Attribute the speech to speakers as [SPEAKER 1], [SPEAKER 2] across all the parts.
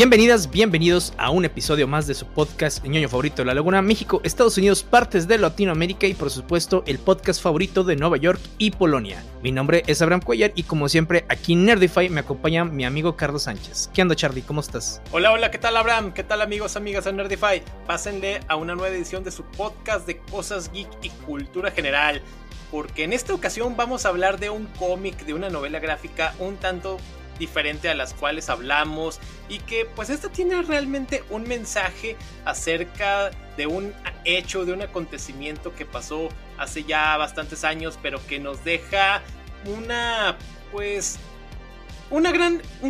[SPEAKER 1] Bienvenidas, bienvenidos a un episodio más de su podcast ñoño favorito de la Laguna, México, Estados Unidos, partes de Latinoamérica y por supuesto el podcast favorito de Nueva York y Polonia. Mi nombre es Abraham Cuellar y como siempre aquí en Nerdify me acompaña mi amigo Carlos Sánchez. ¿Qué onda, Charlie? ¿Cómo estás?
[SPEAKER 2] Hola, ¿qué tal, Abraham? ¿Qué tal, amigos, amigas de Nerdify? Pásenle a una nueva edición de su podcast de cosas geek y cultura general, porque en esta ocasión vamos a hablar de un cómic, de una novela gráfica un tanto diferente a las cuales hablamos y que pues esta tiene realmente un mensaje acerca de un hecho, de un acontecimiento que pasó hace ya bastantes años, pero que nos deja un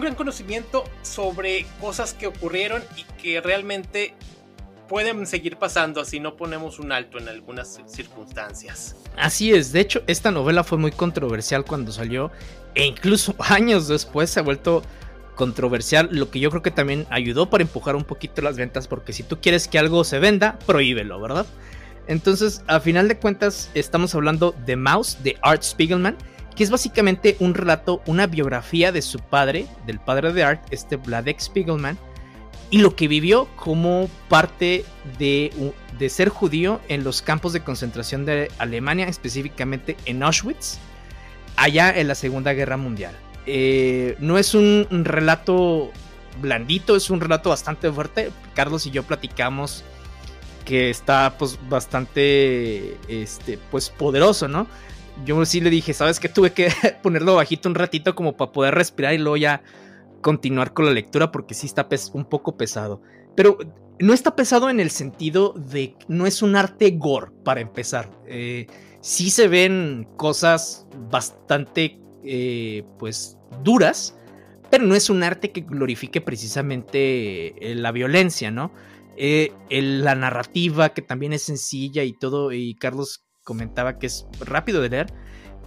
[SPEAKER 2] gran conocimiento sobre cosas que ocurrieron y que realmente pueden seguir pasando si no ponemos un alto en algunas circunstancias.
[SPEAKER 1] Así es, de hecho esta novela fue muy controversial cuando salió e incluso años después se ha vuelto controversial, lo que yo creo que también ayudó para empujar un poquito las ventas, porque si tú quieres que algo se venda, prohíbelo, ¿verdad? Entonces, a final de cuentas, estamos hablando de Maus, de Art Spiegelman, que es básicamente un relato, una biografía de su padre, del padre de Art, Vladek Spiegelman, y lo que vivió como parte de ser judío en los campos de concentración de Alemania, específicamente en Auschwitz, allá en la Segunda Guerra Mundial. No es un relato blandito, es un relato bastante fuerte. Carlos y yo platicamos que está pues bastante pues poderoso, ¿no? Yo sí le dije, ¿sabes qué? Tuve que ponerlo bajito un ratito como para poder respirar y luego ya continuar con la lectura, porque sí está un poco pesado. Pero no está pesado en el sentido de no es un arte gore, para empezar. Sí se ven cosas bastante pues duras, pero no es un arte que glorifique precisamente la violencia, ¿no? La narrativa, que también es sencilla y todo, y Carlos comentaba que es rápido de leer,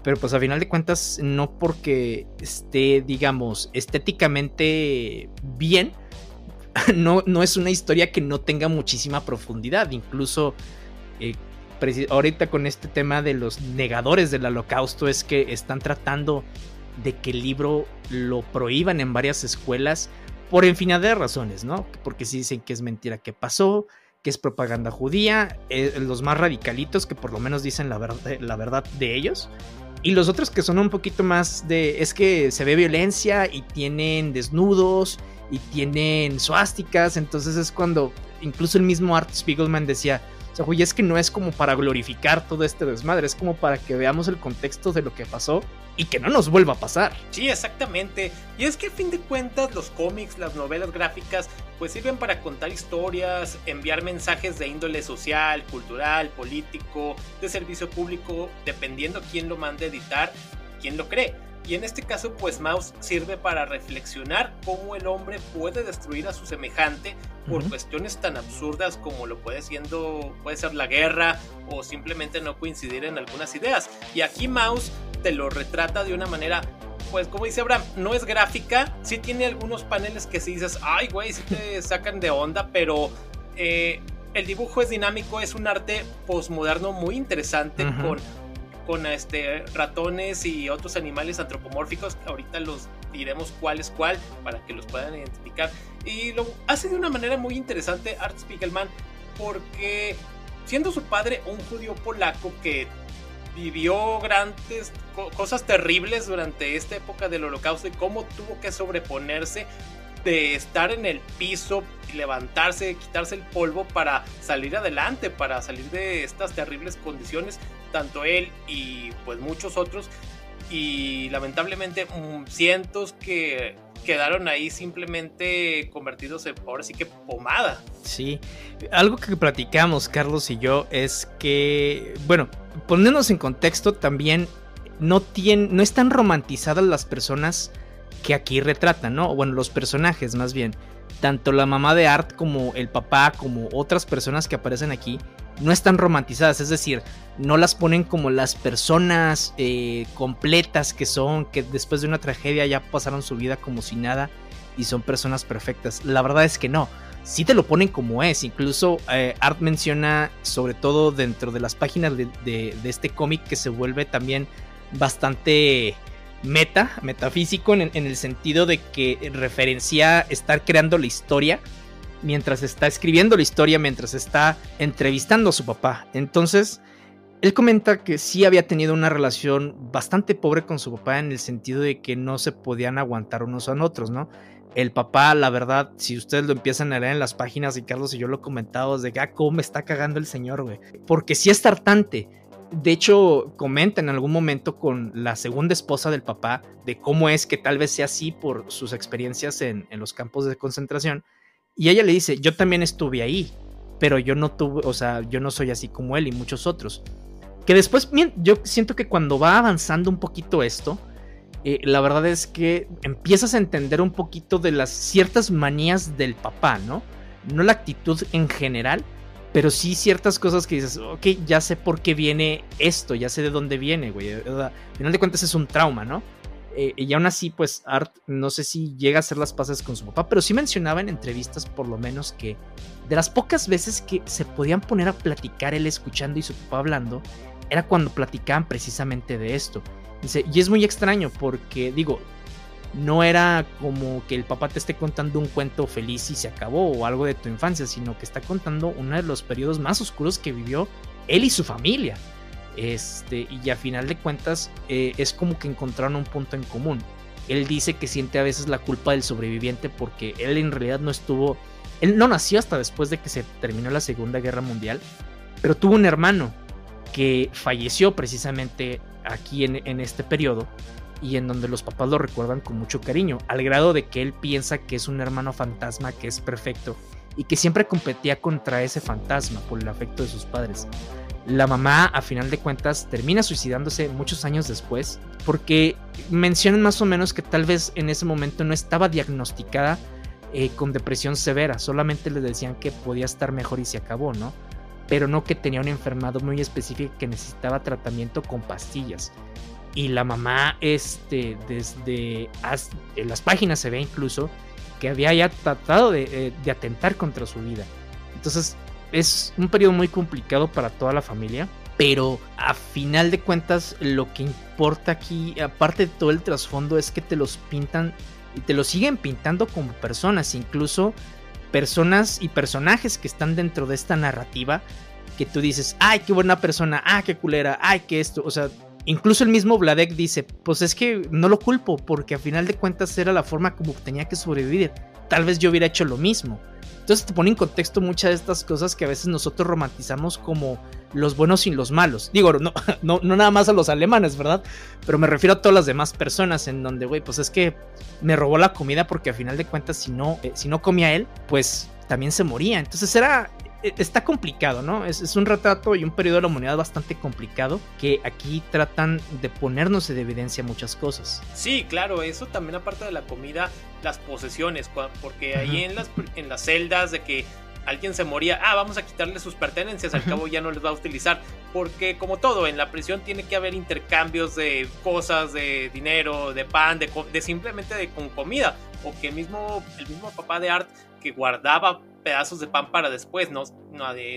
[SPEAKER 1] pero pues a final de cuentas no porque esté, digamos, estéticamente bien, no es una historia que no tenga muchísima profundidad. Incluso ahorita con este tema de los negadores del holocausto es que están tratando de que el libro lo prohíban en varias escuelas por infinidad de razones, ¿no? Porque sí dicen que es mentira que pasó, que es propaganda judía, los más radicalitos que por lo menos dicen la verdad de ellos. Y los otros que son un poquito más es que se ve violencia y tienen desnudos y tienen suásticas. Entonces es cuando incluso el mismo Art Spiegelman decía, o sea, güey, es que no es como para glorificar todo este desmadre, es como para que veamos el contexto de lo que pasó y que no nos vuelva a pasar.
[SPEAKER 2] Sí, exactamente. Y es que a fin de cuentas los cómics, las novelas gráficas, pues sirven para contar historias, enviar mensajes de índole social, cultural, político, de servicio público, dependiendo quién lo mande a editar, quién lo cree. Y en este caso, pues Maus sirve para reflexionar cómo el hombre puede destruir a su semejante por cuestiones tan absurdas como lo puede ser la guerra o simplemente no coincidir en algunas ideas. Y aquí Maus te lo retrata de una manera, pues como dice Abraham, no es gráfica, sí tiene algunos paneles que si dices, ay güey, sí te sacan de onda, pero el dibujo es dinámico, es un arte posmoderno muy interesante con ratones y otros animales antropomórficos. Ahorita los diremos cuál es cuál para que los puedan identificar, y lo hace de una manera muy interesante Art Spiegelman, porque siendo su padre un judío polaco que vivió grandes cosas terribles durante esta época del holocausto y cómo tuvo que sobreponerse de estar en el piso, levantarse, quitarse el polvo para salir adelante, para salir de estas terribles condiciones, tanto él y pues muchos otros, y lamentablemente cientos que quedaron ahí simplemente convertidos en, ahora sí que pomada.
[SPEAKER 1] Sí, algo que platicamos Carlos y yo es que, bueno, poniéndonos en contexto también, no están romantizadas las personas que aquí retratan, ¿no? Bueno, los personajes más bien. Tanto la mamá de Art como el papá, como otras personas que aparecen aquí, no están romantizadas, es decir, no las ponen como las personas completas que son, que después de una tragedia ya pasaron su vida como si nada y son personas perfectas. La verdad es que no, sí te lo ponen como es. Incluso Art menciona, sobre todo dentro de las páginas de este cómic, que se vuelve también bastante metafísico en el sentido de que referencia estar creando la historia mientras está escribiendo la historia, mientras está entrevistando a su papá. Entonces, él comenta que sí había tenido una relación bastante pobre con su papá en el sentido de que no se podían aguantar unos a otros, ¿no? El papá, la verdad, si ustedes lo empiezan a leer en las páginas, y Carlos y yo lo comentamos, de que cómo me está cagando el señor, güey. Porque sí es tartante. De hecho, comenta en algún momento con la segunda esposa del papá de cómo es que tal vez sea así por sus experiencias en los campos de concentración. Y ella le dice, yo también estuve ahí, pero yo no tuve, o sea, yo no soy así como él y muchos otros. Que después, yo siento que cuando va avanzando un poquito esto, la verdad es que empiezas a entender un poquito de las ciertas manías del papá, ¿no? No la actitud en general, pero sí ciertas cosas que dices, ok, ya sé por qué viene esto, ya sé de dónde viene, güey. Al final de cuentas es un trauma, ¿no? Y aún así, pues Art, no sé si llega a hacer las paces con su papá, pero sí mencionaba en entrevistas por lo menos que de las pocas veces que se podían poner a platicar él escuchando y su papá hablando, era cuando platicaban precisamente de esto. Dice, y es muy extraño porque, digo, no era como que el papá te esté contando un cuento feliz y se acabó o algo de tu infancia, sino que está contando uno de los periodos más oscuros que vivió él y su familia. Y a final de cuentas es como que encontraron un punto en común. Él dice que siente a veces la culpa del sobreviviente porque él en realidad él no nació hasta después de que se terminó la Segunda Guerra Mundial, pero tuvo un hermano que falleció precisamente aquí en este periodo, y en donde los papás lo recuerdan con mucho cariño, al grado de que él piensa que es un hermano fantasma que es perfecto y que siempre competía contra ese fantasma por el afecto de sus padres. La mamá, a final de cuentas, termina suicidándose muchos años después, porque mencionan más o menos que tal vez en ese momento no estaba diagnosticada con depresión severa, solamente le decían que podía estar mejor y se acabó, ¿no? Pero no que tenía una enfermedad muy específica que necesitaba tratamiento con pastillas. Y la mamá, desde en las páginas se ve incluso que había ya tratado de atentar contra su vida. Entonces es un periodo muy complicado para toda la familia, pero a final de cuentas lo que importa aquí, aparte de todo el trasfondo, es que te los pintan y te los siguen pintando como personas, incluso personas y personajes que están dentro de esta narrativa que tú dices, ay, qué buena persona, qué culera, ay, qué esto, o sea, incluso el mismo Vladek dice, pues es que no lo culpo, porque a final de cuentas era la forma como tenía que sobrevivir, tal vez yo hubiera hecho lo mismo. Entonces te pone en contexto muchas de estas cosas que a veces nosotros romantizamos como los buenos y los malos. Digo, no nada más a los alemanes, ¿verdad? Pero me refiero a todas las demás personas en donde, güey, pues es que me robó la comida porque a final de cuentas si no comía él, pues también se moría. Entonces está complicado, ¿no? Es un retrato y un periodo de la humanidad bastante complicado que aquí tratan de ponernos de evidencia muchas cosas.
[SPEAKER 2] Sí, claro, eso también aparte de la comida, las posesiones, porque ahí en las celdas de que alguien se moría, vamos a quitarle sus pertenencias, al cabo ya no les va a utilizar, porque como todo, en la prisión tiene que haber intercambios de cosas, de dinero, de pan, de simplemente con comida, o que el mismo papá de Art que guardaba pedazos de pan para después,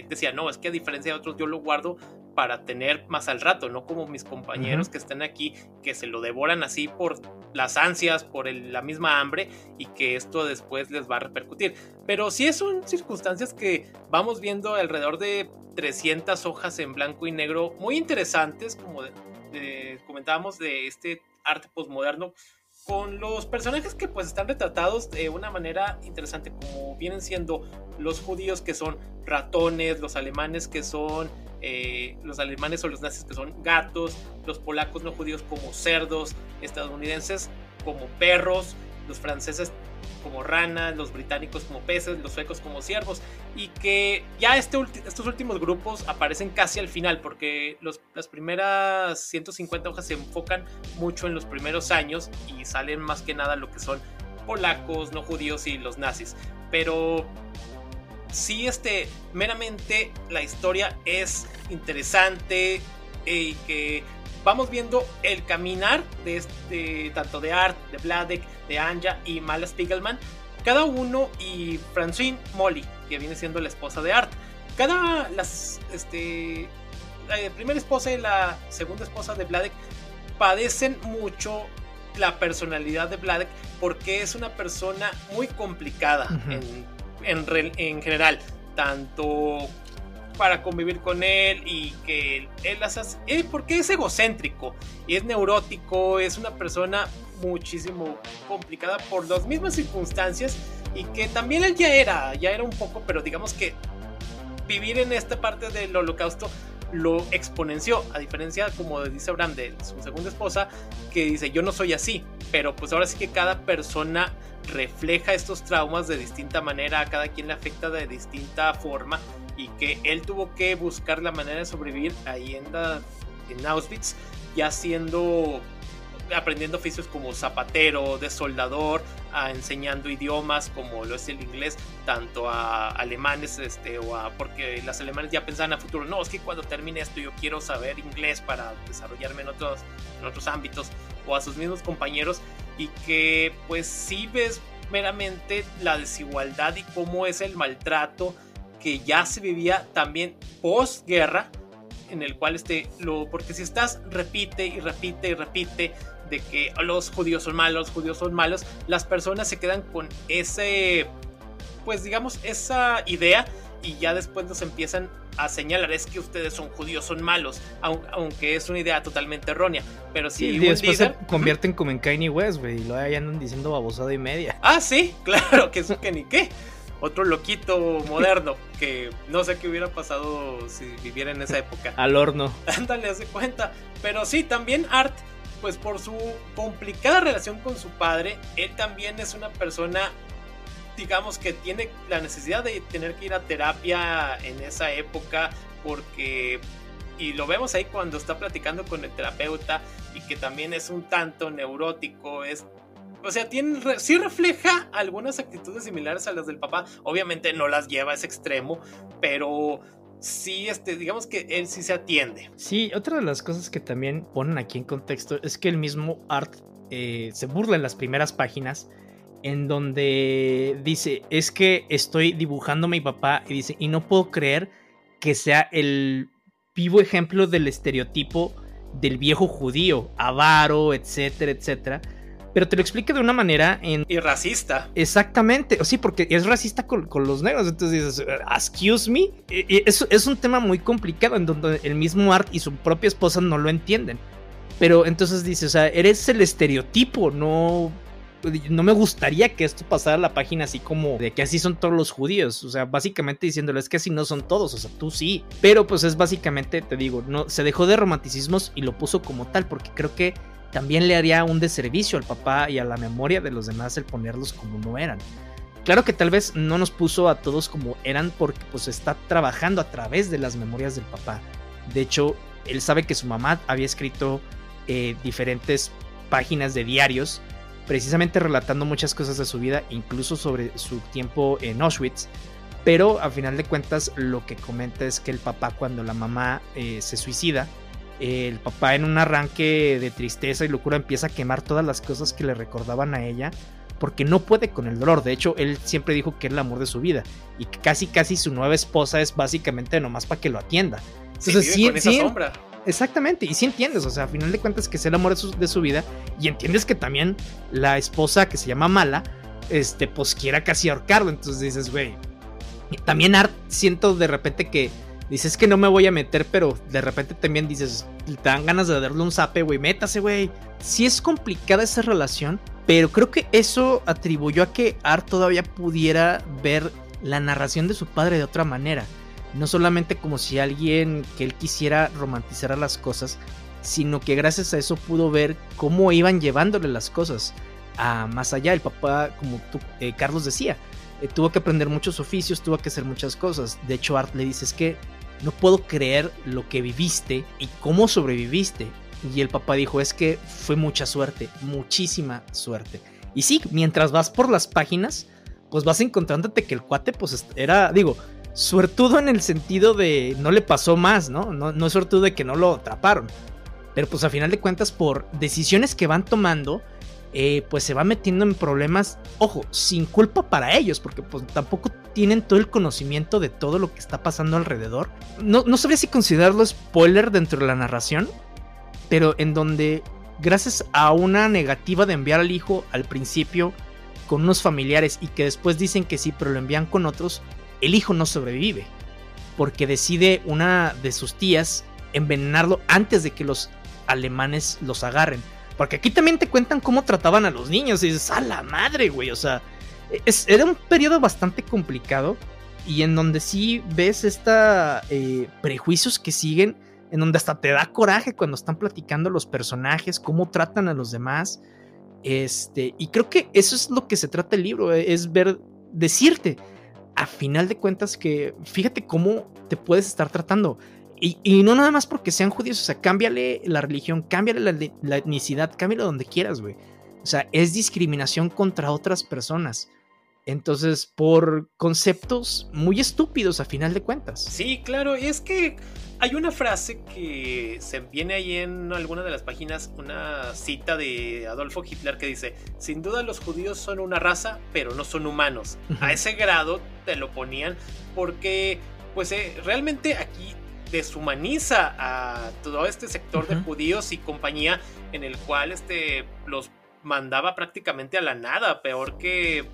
[SPEAKER 2] decía, no, es que a diferencia de otros yo lo guardo para tener más al rato, no como mis compañeros que están aquí, que se lo devoran así por las ansias, por la misma hambre, y que esto después les va a repercutir. Pero sí son circunstancias que vamos viendo alrededor de 300 hojas en blanco y negro, muy interesantes, como comentábamos, de este arte postmoderno, con los personajes que pues están retratados de una manera interesante, como vienen siendo los judíos que son ratones, los alemanes que son los alemanes o los nazis que son gatos, los polacos no judíos como cerdos, estadounidenses como perros, los franceses como ranas, los británicos como peces, los suecos como ciervos, y que ya estos últimos grupos aparecen casi al final, porque las primeras 150 hojas se enfocan mucho en los primeros años y salen más que nada lo que son polacos, no judíos y los nazis. Pero sí, meramente la historia es interesante y que vamos viendo el caminar de tanto de Art, de Vladek, de Anja y Mala Spiegelman, cada uno, y Francine Molly, que viene siendo la esposa de Art. La primera esposa y la segunda esposa de Vladek padecen mucho la personalidad de Vladek, porque es una persona muy complicada en general, tanto para convivir con él y que él hace, porque es egocéntrico y es neurótico, es una persona muchísimo complicada por las mismas circunstancias, y que también él ya era un poco, pero digamos que vivir en esta parte del holocausto lo exponenció, a diferencia, como dice Abraham, de su segunda esposa, que dice yo no soy así, pero pues ahora sí que cada persona refleja estos traumas de distinta manera, a cada quien le afecta de distinta forma, y que él tuvo que buscar la manera de sobrevivir ahí en Auschwitz, ya aprendiendo oficios como zapatero, de soldador, enseñando idiomas como lo es el inglés, tanto a alemanes, porque los alemanes ya pensaban a futuro, no, es que cuando termine esto yo quiero saber inglés para desarrollarme en otros ámbitos, o a sus mismos compañeros, y que pues sí ves meramente la desigualdad y cómo es el maltrato que ya se vivía también posguerra, en el cual porque si estás repite y repite y repite de que los judíos son malos, las personas se quedan con ese, pues digamos, esa idea, y ya después los empiezan a señalar, es que ustedes son judíos, son malos, aunque es una idea totalmente errónea, pero si
[SPEAKER 1] después se convierten como en Kanye West, güey, y luego ahí andan diciendo babosada y media.
[SPEAKER 2] Ah, sí, claro, que eso que ni qué. Otro loquito moderno que no sé qué hubiera pasado si viviera en esa época.
[SPEAKER 1] Al horno.
[SPEAKER 2] Ándale, hace cuenta. Pero sí, también Art, pues por su complicada relación con su padre, él también es una persona, digamos, que tiene la necesidad de tener que ir a terapia en esa época, porque, y lo vemos ahí cuando está platicando con el terapeuta, y que también es un tanto neurótico, o sea, sí refleja algunas actitudes similares a las del papá. Obviamente no las lleva a ese extremo, pero sí, digamos que él sí se atiende.
[SPEAKER 1] Sí, otra de las cosas que también ponen aquí en contexto es que el mismo Art se burla en las primeras páginas, en donde dice, es que estoy dibujando a mi papá, y dice, y no puedo creer que sea el vivo ejemplo del estereotipo del viejo judío, avaro, etcétera, etcétera. Pero te lo explica de una manera
[SPEAKER 2] y racista.
[SPEAKER 1] Exactamente, sí, porque es racista con los negros. Entonces dices, excuse me. Es un tema muy complicado, en donde el mismo Art y su propia esposa no lo entienden. Pero entonces dices, o sea, eres el estereotipo, no me gustaría que esto pasara a la página así como de que así son todos los judíos. O sea, básicamente diciéndole, es que así no son todos, o sea, tú sí. Pero pues es básicamente, te digo, no, se dejó de romanticismos y lo puso como tal, porque creo que también le haría un deservicio al papá y a la memoria de los demás el ponerlos como no eran. Claro que tal vez no nos puso a todos como eran, porque pues está trabajando a través de las memorias del papá. De hecho, él sabe que su mamá había escrito diferentes páginas de diarios, precisamente relatando muchas cosas de su vida, incluso sobre su tiempo en Auschwitz. Pero a final de cuentas lo que comenta es que el papá, cuando la mamá se suicida, el papá, en un arranque de tristeza y locura, empieza a quemar todas las cosas que le recordaban a ella, porque no puede con el dolor. De hecho, él siempre dijo que era el amor de su vida, y que casi su nueva esposa es básicamente nomás para que lo atienda. Entonces,
[SPEAKER 2] sí, con esa sombra.
[SPEAKER 1] Exactamente, y sí entiendes, o sea, a final de cuentas que es el amor de su vida, y entiendes que también la esposa, que se llama Mala, pues quiera casi ahorcarlo. Entonces dices, güey, también Art, siento de repente que dices que no me voy a meter, pero de repente también dices, te dan ganas de darle un zape, güey, métase, güey. Sí es complicada esa relación, pero creo que eso atribuyó a que Art todavía pudiera ver la narración de su padre de otra manera. No solamente como si alguien que él quisiera romantizar a las cosas, sino que gracias a eso pudo ver cómo iban llevándole las cosas a más allá. El papá, como tú, Carlos decía, tuvo que aprender muchos oficios, tuvo que hacer muchas cosas. De hecho, Art le dice, es que no puedo creer lo que viviste y cómo sobreviviste. Y el papá dijo, es que fue mucha suerte, muchísima suerte. Y sí, mientras vas por las páginas, pues vas encontrándote que el cuate pues era, digo, suertudo en el sentido de no le pasó más, ¿no? No es suertudo de que no lo atraparon. Pero pues a final de cuentas, por decisiones que van tomando, pues se va metiendo en problemas, ojo, sin culpa para ellos, porque pues tampoco tienen todo el conocimiento de todo lo que está pasando alrededor. No sabría si considerarlo spoiler dentro de la narración, pero en donde gracias a una negativa de enviar al hijo al principio con unos familiares y que después dicen que sí, pero lo envían con otros, el hijo no sobrevive, porque decide una de sus tías envenenarlo antes de que los alemanes los agarren. Porque aquí también te cuentan cómo trataban a los niños y dices, ¡a la madre, güey! O sea, era un periodo bastante complicado y en donde sí ves prejuicios que siguen, en donde hasta te da coraje cuando están platicando los personajes, cómo tratan a los demás. Y creo que eso es lo que se trata el libro, es decirte, a final de cuentas, que fíjate cómo te puedes estar tratando. Y no nada más porque sean judíos, o sea, cámbiale la religión, cámbiale la etnicidad, cámbiale donde quieras, güey. O sea, es discriminación contra otras personas. Entonces, por conceptos muy estúpidos a final de cuentas.
[SPEAKER 2] Sí, claro, es que hay una frase que se viene ahí en alguna de las páginas, una cita de Adolfo Hitler que dice: sin duda los judíos son una raza, pero no son humanos. A ese grado te lo ponían porque, pues, realmente aquí deshumaniza a todo este sector de judíos y compañía, en el cual los mandaba prácticamente a la nada, peor que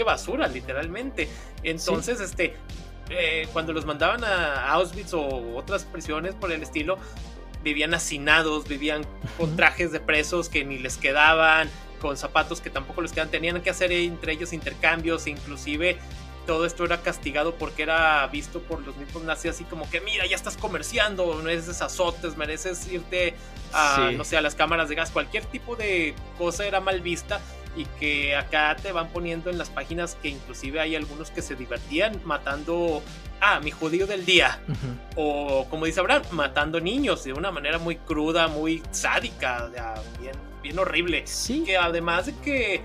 [SPEAKER 2] basura, literalmente. Entonces, sí. Cuando los mandaban a Auschwitz o otras prisiones por el estilo, vivían hacinados, vivían con trajes de presos que ni les quedaban, con zapatos que tampoco les quedaban, tenían que hacer entre ellos intercambios, inclusive todo esto era castigado porque era visto por los mismos nazis así como que, mira, ya estás comerciando, mereces azotes, mereces irte a, no sé, a las cámaras de gas, cualquier tipo de cosa era mal vista. Y que acá te van poniendo en las páginas que inclusive hay algunos que se divertían matando a mi judío del día. O como dice Abraham, matando niños de una manera muy cruda, muy sádica, bien horrible.
[SPEAKER 1] Sí.
[SPEAKER 2] Que además de que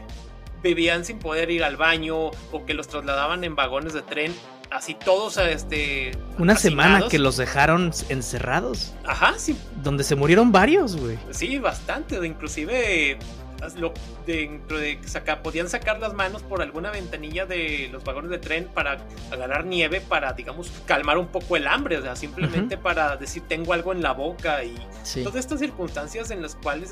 [SPEAKER 2] vivían sin poder ir al baño o que los trasladaban en vagones de tren, así todos
[SPEAKER 1] una semana que los dejaron encerrados.
[SPEAKER 2] Ajá, sí.
[SPEAKER 1] Donde se murieron varios, güey.
[SPEAKER 2] Sí, bastante, inclusive dentro de podían sacar las manos por alguna ventanilla de los vagones de tren para agarrar nieve, para, digamos, calmar un poco el hambre, o sea, simplemente para decir tengo algo en la boca. Y todas estas circunstancias en las cuales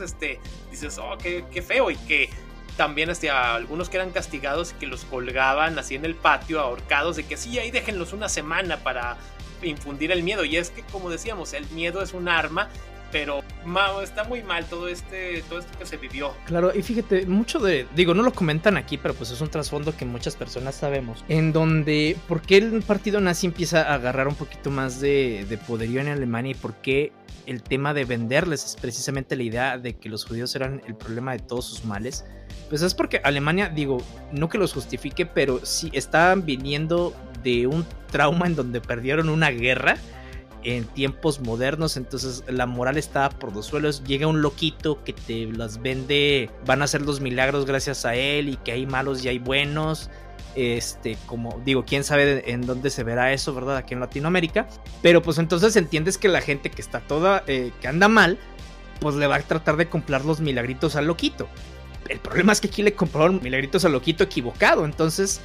[SPEAKER 2] dices, oh, qué feo. Y que también a algunos que eran castigados y que los colgaban así en el patio ahorcados, de que sí, ahí déjenlos una semana para infundir el miedo. Y es que, como decíamos, el miedo es un arma, pero está muy mal todo esto que se vivió.
[SPEAKER 1] Claro, y fíjate, mucho no lo comentan aquí, pero pues es un trasfondo que muchas personas sabemos, en donde, ¿por qué el partido nazi empieza a agarrar un poquito más de poderío en Alemania y por qué el tema de venderles es precisamente la idea de que los judíos eran el problema de todos sus males? Pues es porque Alemania, no que los justifique, pero sí estaban viniendo de un trauma en donde perdieron una guerra en tiempos modernos, entonces la moral estaba por los suelos. Llega un loquito que te las vende, van a hacer los milagros gracias a él y que hay malos y hay buenos. Quién sabe en dónde se verá eso, ¿verdad? Aquí en Latinoamérica. Pero pues entonces entiendes que la gente que está toda, que anda mal, pues le va a tratar de comprar los milagritos al loquito. El problema es que aquí le compraron milagritos al loquito equivocado, entonces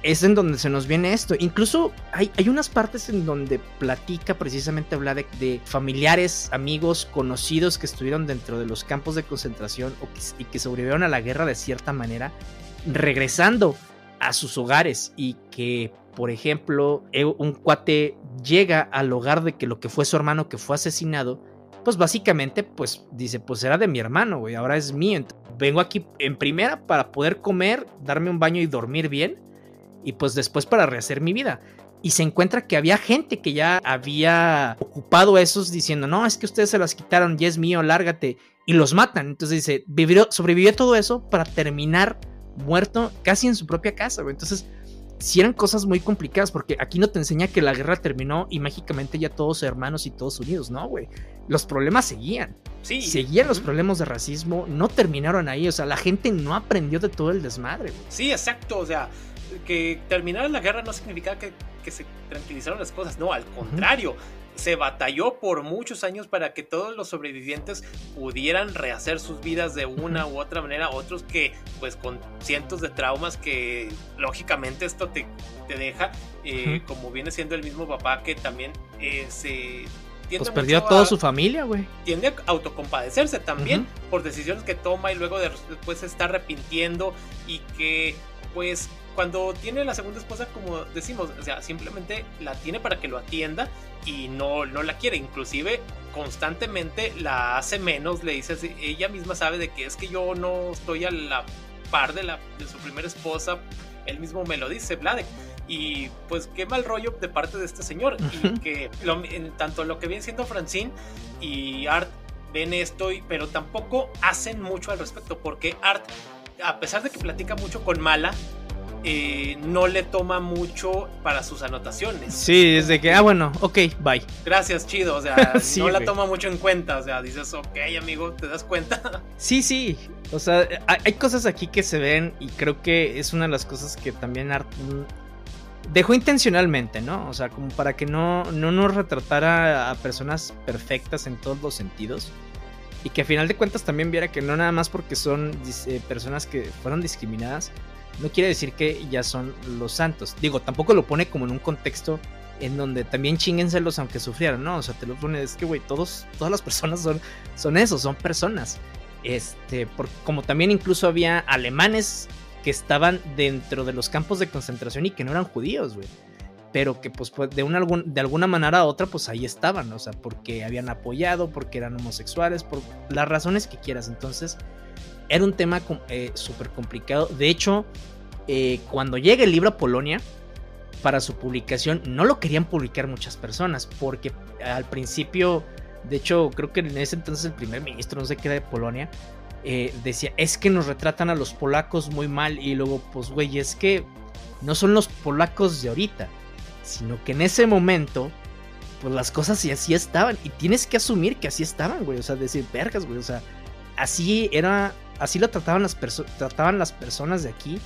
[SPEAKER 1] es en donde se nos viene esto. Incluso hay unas partes en donde platica precisamente, habla de familiares, amigos, conocidos que estuvieron dentro de los campos de concentración y que sobrevivieron a la guerra de cierta manera, regresando a sus hogares, y que, por ejemplo, un cuate llega al hogar de que lo que fue su hermano que fue asesinado, pues básicamente pues dice, pues era de mi hermano, güey, ahora es mío. Vengo aquí en primera para poder comer, darme un baño y dormir bien, y pues después para rehacer mi vida. Y se encuentra que había gente que ya había ocupado esos diciendo, no, es que ustedes se las quitaron, ya es mío, lárgate, y los matan. Entonces dice, sobrevivió todo eso para terminar muerto casi en su propia casa, güey. Entonces sí eran cosas muy complicadas, porque aquí no te enseña que la guerra terminó y mágicamente ya todos hermanos y todos unidos, no, güey. Los problemas seguían.
[SPEAKER 2] Sí.
[SPEAKER 1] Seguían los problemas de racismo, no terminaron ahí, o sea, la gente no aprendió de todo el desmadre, güey.
[SPEAKER 2] Sí, exacto, o sea, que terminara la guerra no significaba que se tranquilizaron las cosas, no, al contrario. Se batalló por muchos años para que todos los sobrevivientes pudieran rehacer sus vidas de una u otra manera. Otros que, pues, con cientos de traumas que, lógicamente, esto te deja, como viene siendo el mismo papá que también se
[SPEAKER 1] pues perdió a toda su familia, güey.
[SPEAKER 2] Tiende a autocompadecerse también por decisiones que toma y luego después se está arrepintiendo, y que pues cuando tiene la segunda esposa, como decimos, o sea, simplemente la tiene para que lo atienda y no la quiere, inclusive constantemente la hace menos, le dice, ella misma sabe de que es que yo no estoy a la par de su primera esposa, él mismo me lo dice, Vladek. Y pues qué mal rollo de parte de este señor. Y que tanto lo que viene siendo Francine y Art ven esto, pero tampoco hacen mucho al respecto, porque Art, a pesar de que platica mucho con Mala, no le toma mucho para sus anotaciones.
[SPEAKER 1] Sí, es de que, bueno, ok, bye.
[SPEAKER 2] Gracias, chido, o sea, sí, no la toma mucho en cuenta, o sea, dices, ok, amigo, ¿te das cuenta?
[SPEAKER 1] Sí, o sea, hay cosas aquí que se ven, y creo que es una de las cosas que también Art dejó intencionalmente, ¿no? O sea, como para que no nos retratara a personas perfectas en todos los sentidos, y que a final de cuentas también viera que no nada más porque son personas que fueron discriminadas, no quiere decir que ya son los santos. Digo, tampoco lo pone como en un contexto en donde también chinguenselos aunque sufrieran, ¿no? O sea, te lo pone, es que, güey, todas las personas son eso, son personas. Como también incluso había alemanes que estaban dentro de los campos de concentración y que no eran judíos, güey. Pero que pues de alguna manera u otra pues ahí estaban, o sea, porque habían apoyado, porque eran homosexuales, por las razones que quieras. Entonces era un tema súper complicado. De hecho, cuando llega el libro a Polonia para su publicación, no lo querían publicar muchas personas, porque al principio, de hecho creo que en ese entonces el primer ministro, no sé qué era de Polonia, decía, es que nos retratan a los polacos muy mal. Y luego, pues güey, es que no son los polacos de ahorita, sino que en ese momento pues las cosas así estaban, y tienes que asumir que así estaban, güey. O sea, decir, vergas, güey, o sea, así lo trataban las personas de aquí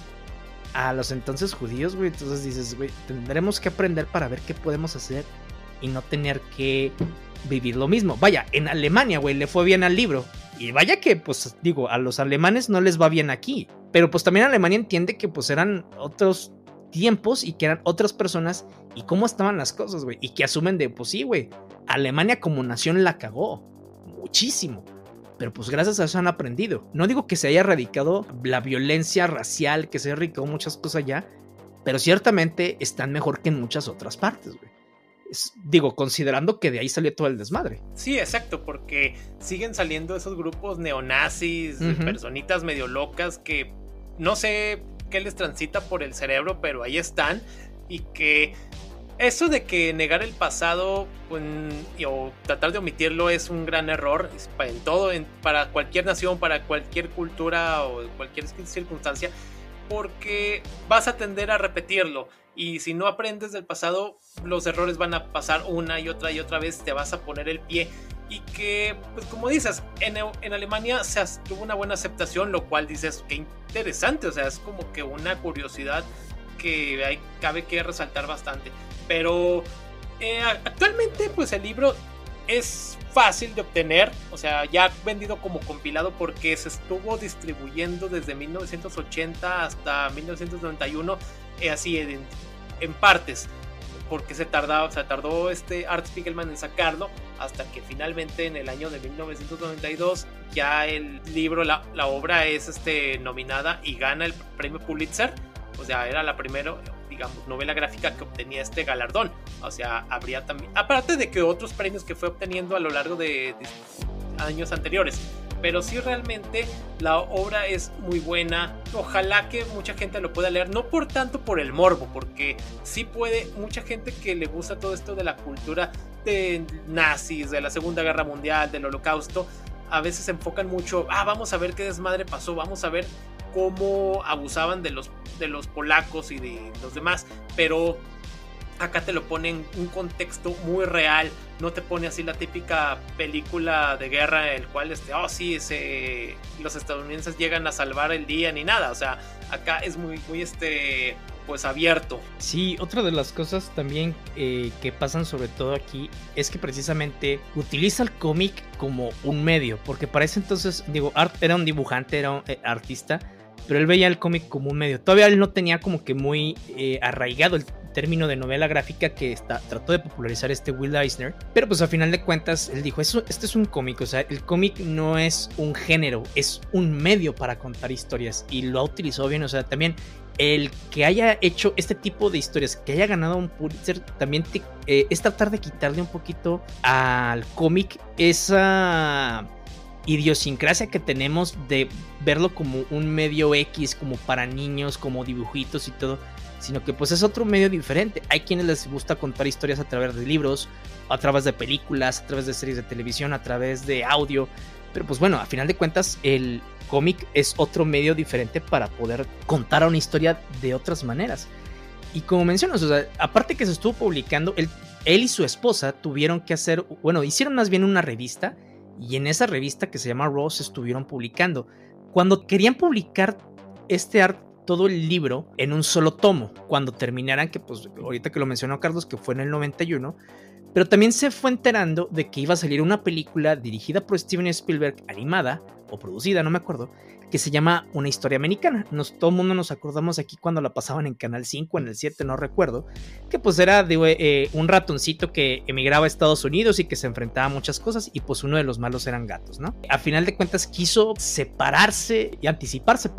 [SPEAKER 1] a los entonces judíos, güey. Entonces dices, güey, tendremos que aprender para ver qué podemos hacer y no tener que vivir lo mismo. Vaya, en Alemania, güey, le fue bien al libro. Y vaya que, pues, digo, a los alemanes no les va bien aquí. Pero pues también Alemania entiende que pues eran otros tiempos y que eran otras personas y cómo estaban las cosas, güey. Y que asumen de, pues sí, güey, Alemania como nación la cagó muchísimo. Pero pues gracias a eso han aprendido. No digo que se haya erradicado la violencia racial, que se haya erradicado muchas cosas ya, pero ciertamente están mejor que en muchas otras partes, güey. Digo, considerando que de ahí salió todo el desmadre.
[SPEAKER 2] Sí, exacto, porque siguen saliendo esos grupos neonazis, personitas medio locas que no sé qué les transita por el cerebro, pero ahí están. Y que eso de que negar el pasado o tratar de omitirlo es un gran error para cualquier nación, para cualquier cultura o cualquier circunstancia, porque vas a tender a repetirlo. Y si no aprendes del pasado, los errores van a pasar una y otra vez, te vas a poner el pie. Y que, pues como dices, en Alemania tuvo una buena aceptación, lo cual dices, qué interesante, o sea, es como que una curiosidad que cabe que resaltar bastante. Pero actualmente, pues el libro es fácil de obtener, o sea, ya vendido como compilado, porque se estuvo distribuyendo desde 1980 hasta 1991, así en partes, porque se tardó Art Spiegelman en sacarlo, hasta que finalmente en el año de 1992 ya el libro, la obra es nominada y gana el premio Pulitzer. O sea, era la primera, digamos, novela gráfica que obtenía este galardón. O sea, habría también, aparte de que otros premios que fue obteniendo a lo largo de años anteriores. Pero sí, realmente la obra es muy buena. Ojalá que mucha gente lo pueda leer, no por tanto por el morbo, porque sí puede, mucha gente que le gusta todo esto de la cultura de nazis, de la Segunda Guerra Mundial, del Holocausto, a veces se enfocan mucho, vamos a ver qué desmadre pasó, vamos a ver cómo abusaban de los polacos y de los demás, pero acá te lo pone en un contexto muy real, no te pone así la típica película de guerra en el cual los estadounidenses llegan a salvar el día ni nada, o sea, acá es muy pues abierto.
[SPEAKER 1] Sí, otra de las cosas también que pasan sobre todo aquí es que precisamente utiliza el cómic como un medio, porque para ese entonces, digo, Art era un dibujante, era un artista, pero él veía el cómic como un medio. Todavía él no tenía como que muy arraigado término de novela gráfica que trató de popularizar Will Eisner, pero pues a final de cuentas él dijo, este es un cómic, o sea, el cómic no es un género, es un medio para contar historias, y lo ha utilizado bien. O sea, también el que haya hecho este tipo de historias, que haya ganado un Pulitzer, también es tratar de quitarle un poquito al cómic esa idiosincrasia que tenemos de verlo como un medio X, como para niños, como dibujitos y todo, sino que pues es otro medio diferente. Hay quienes les gusta contar historias a través de libros, a través de películas, a través de series de televisión, a través de audio, pero pues bueno, a final de cuentas el cómic es otro medio diferente para poder contar una historia de otras maneras. Y como mencionas, o sea, aparte que se estuvo publicando, él y su esposa tuvieron que hacer, bueno, hicieron más bien una revista, y en esa revista que se llama Raw se estuvieron publicando. Cuando querían publicar todo el libro en un solo tomo, cuando terminaran, que pues ahorita que lo mencionó Carlos, que fue en el 91, pero también se fue enterando de que iba a salir una película dirigida por Steven Spielberg, animada o producida, no me acuerdo, que se llama Una historia americana. Todo el mundo nos acordamos aquí cuando la pasaban en Canal 5, en el 7, no recuerdo, que pues era de un ratoncito que emigraba a Estados Unidos y que se enfrentaba a muchas cosas, y pues uno de los malos eran gatos, ¿no? A final de cuentas quiso anticiparse,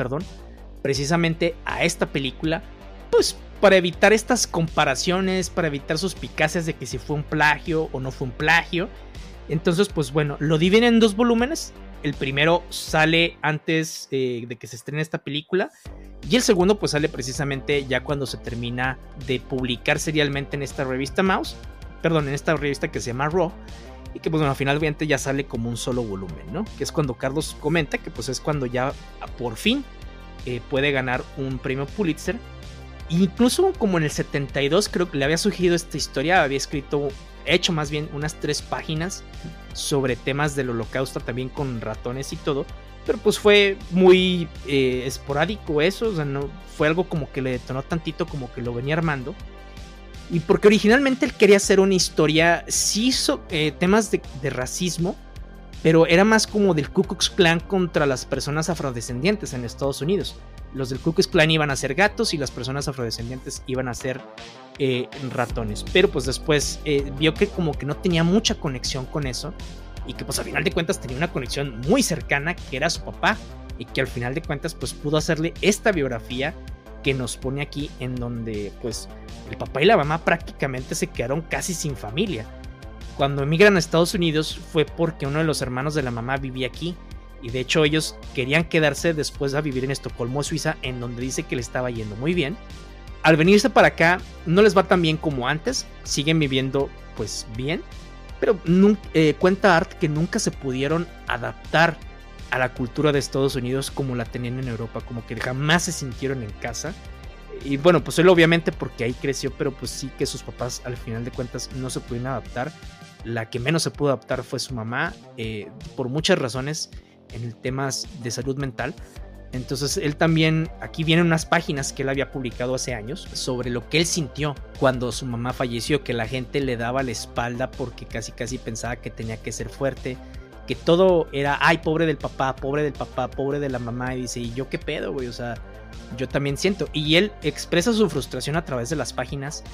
[SPEAKER 1] precisamente a esta película, pues para evitar estas comparaciones, para evitar suspicacias de que si fue un plagio o no fue un plagio. Entonces pues bueno, lo dividen en 2 volúmenes. El primero sale antes de que se estrene esta película, y el segundo pues sale precisamente ya cuando se termina de publicar serialmente en esta revista en esta revista que se llama Raw, y que pues bueno, finalmente ya sale como un solo volumen, ¿no? Que es cuando Carlos comenta que pues es cuando ya por fin puede ganar un premio Pulitzer. Incluso como en el 72 creo que le había sugerido esta historia, había hecho más bien unas 3 páginas sobre temas del holocausto, también con ratones y todo, pero pues fue muy esporádico eso, o sea, no fue algo como que le detonó tantito, como que lo venía armando. Y porque originalmente él quería hacer una historia, sí hizo temas de racismo, pero era más como del Ku Klux Klan contra las personas afrodescendientes en Estados Unidos. Los del Ku Klux Klan iban a ser gatos y las personas afrodescendientes iban a ser ratones. Pero pues después vio que como que no tenía mucha conexión con eso, y que pues al final de cuentas tenía una conexión muy cercana, que era su papá, y que al final de cuentas pues pudo hacerle esta biografía que nos pone aquí, en donde pues el papá y la mamá prácticamente se quedaron casi sin familia. Cuando emigran a Estados Unidos fue porque uno de los hermanos de la mamá vivía aquí, y de hecho ellos querían quedarse después a vivir en Estocolmo, Suiza, en donde dice que le estaba yendo muy bien. Al venirse para acá no les va tan bien como antes, siguen viviendo pues bien, pero cuenta Art que nunca se pudieron adaptar a la cultura de Estados Unidos como la tenían en Europa, como que jamás se sintieron en casa. Y bueno, pues él obviamente porque ahí creció, pero pues sí que sus papás al final de cuentas no se pudieron adaptar. La que menos se pudo adaptar fue su mamá, por muchas razones en el temas de salud mental. Entonces él también, aquí vienen unas páginas que él había publicado hace años sobre lo que él sintió cuando su mamá falleció, que la gente le daba la espalda porque casi pensaba que tenía que ser fuerte, que todo era, ay, pobre del papá, pobre de la mamá, y dice, ¿y yo qué pedo, güey? O sea, yo también siento. Y él expresa su frustración a través de las páginas.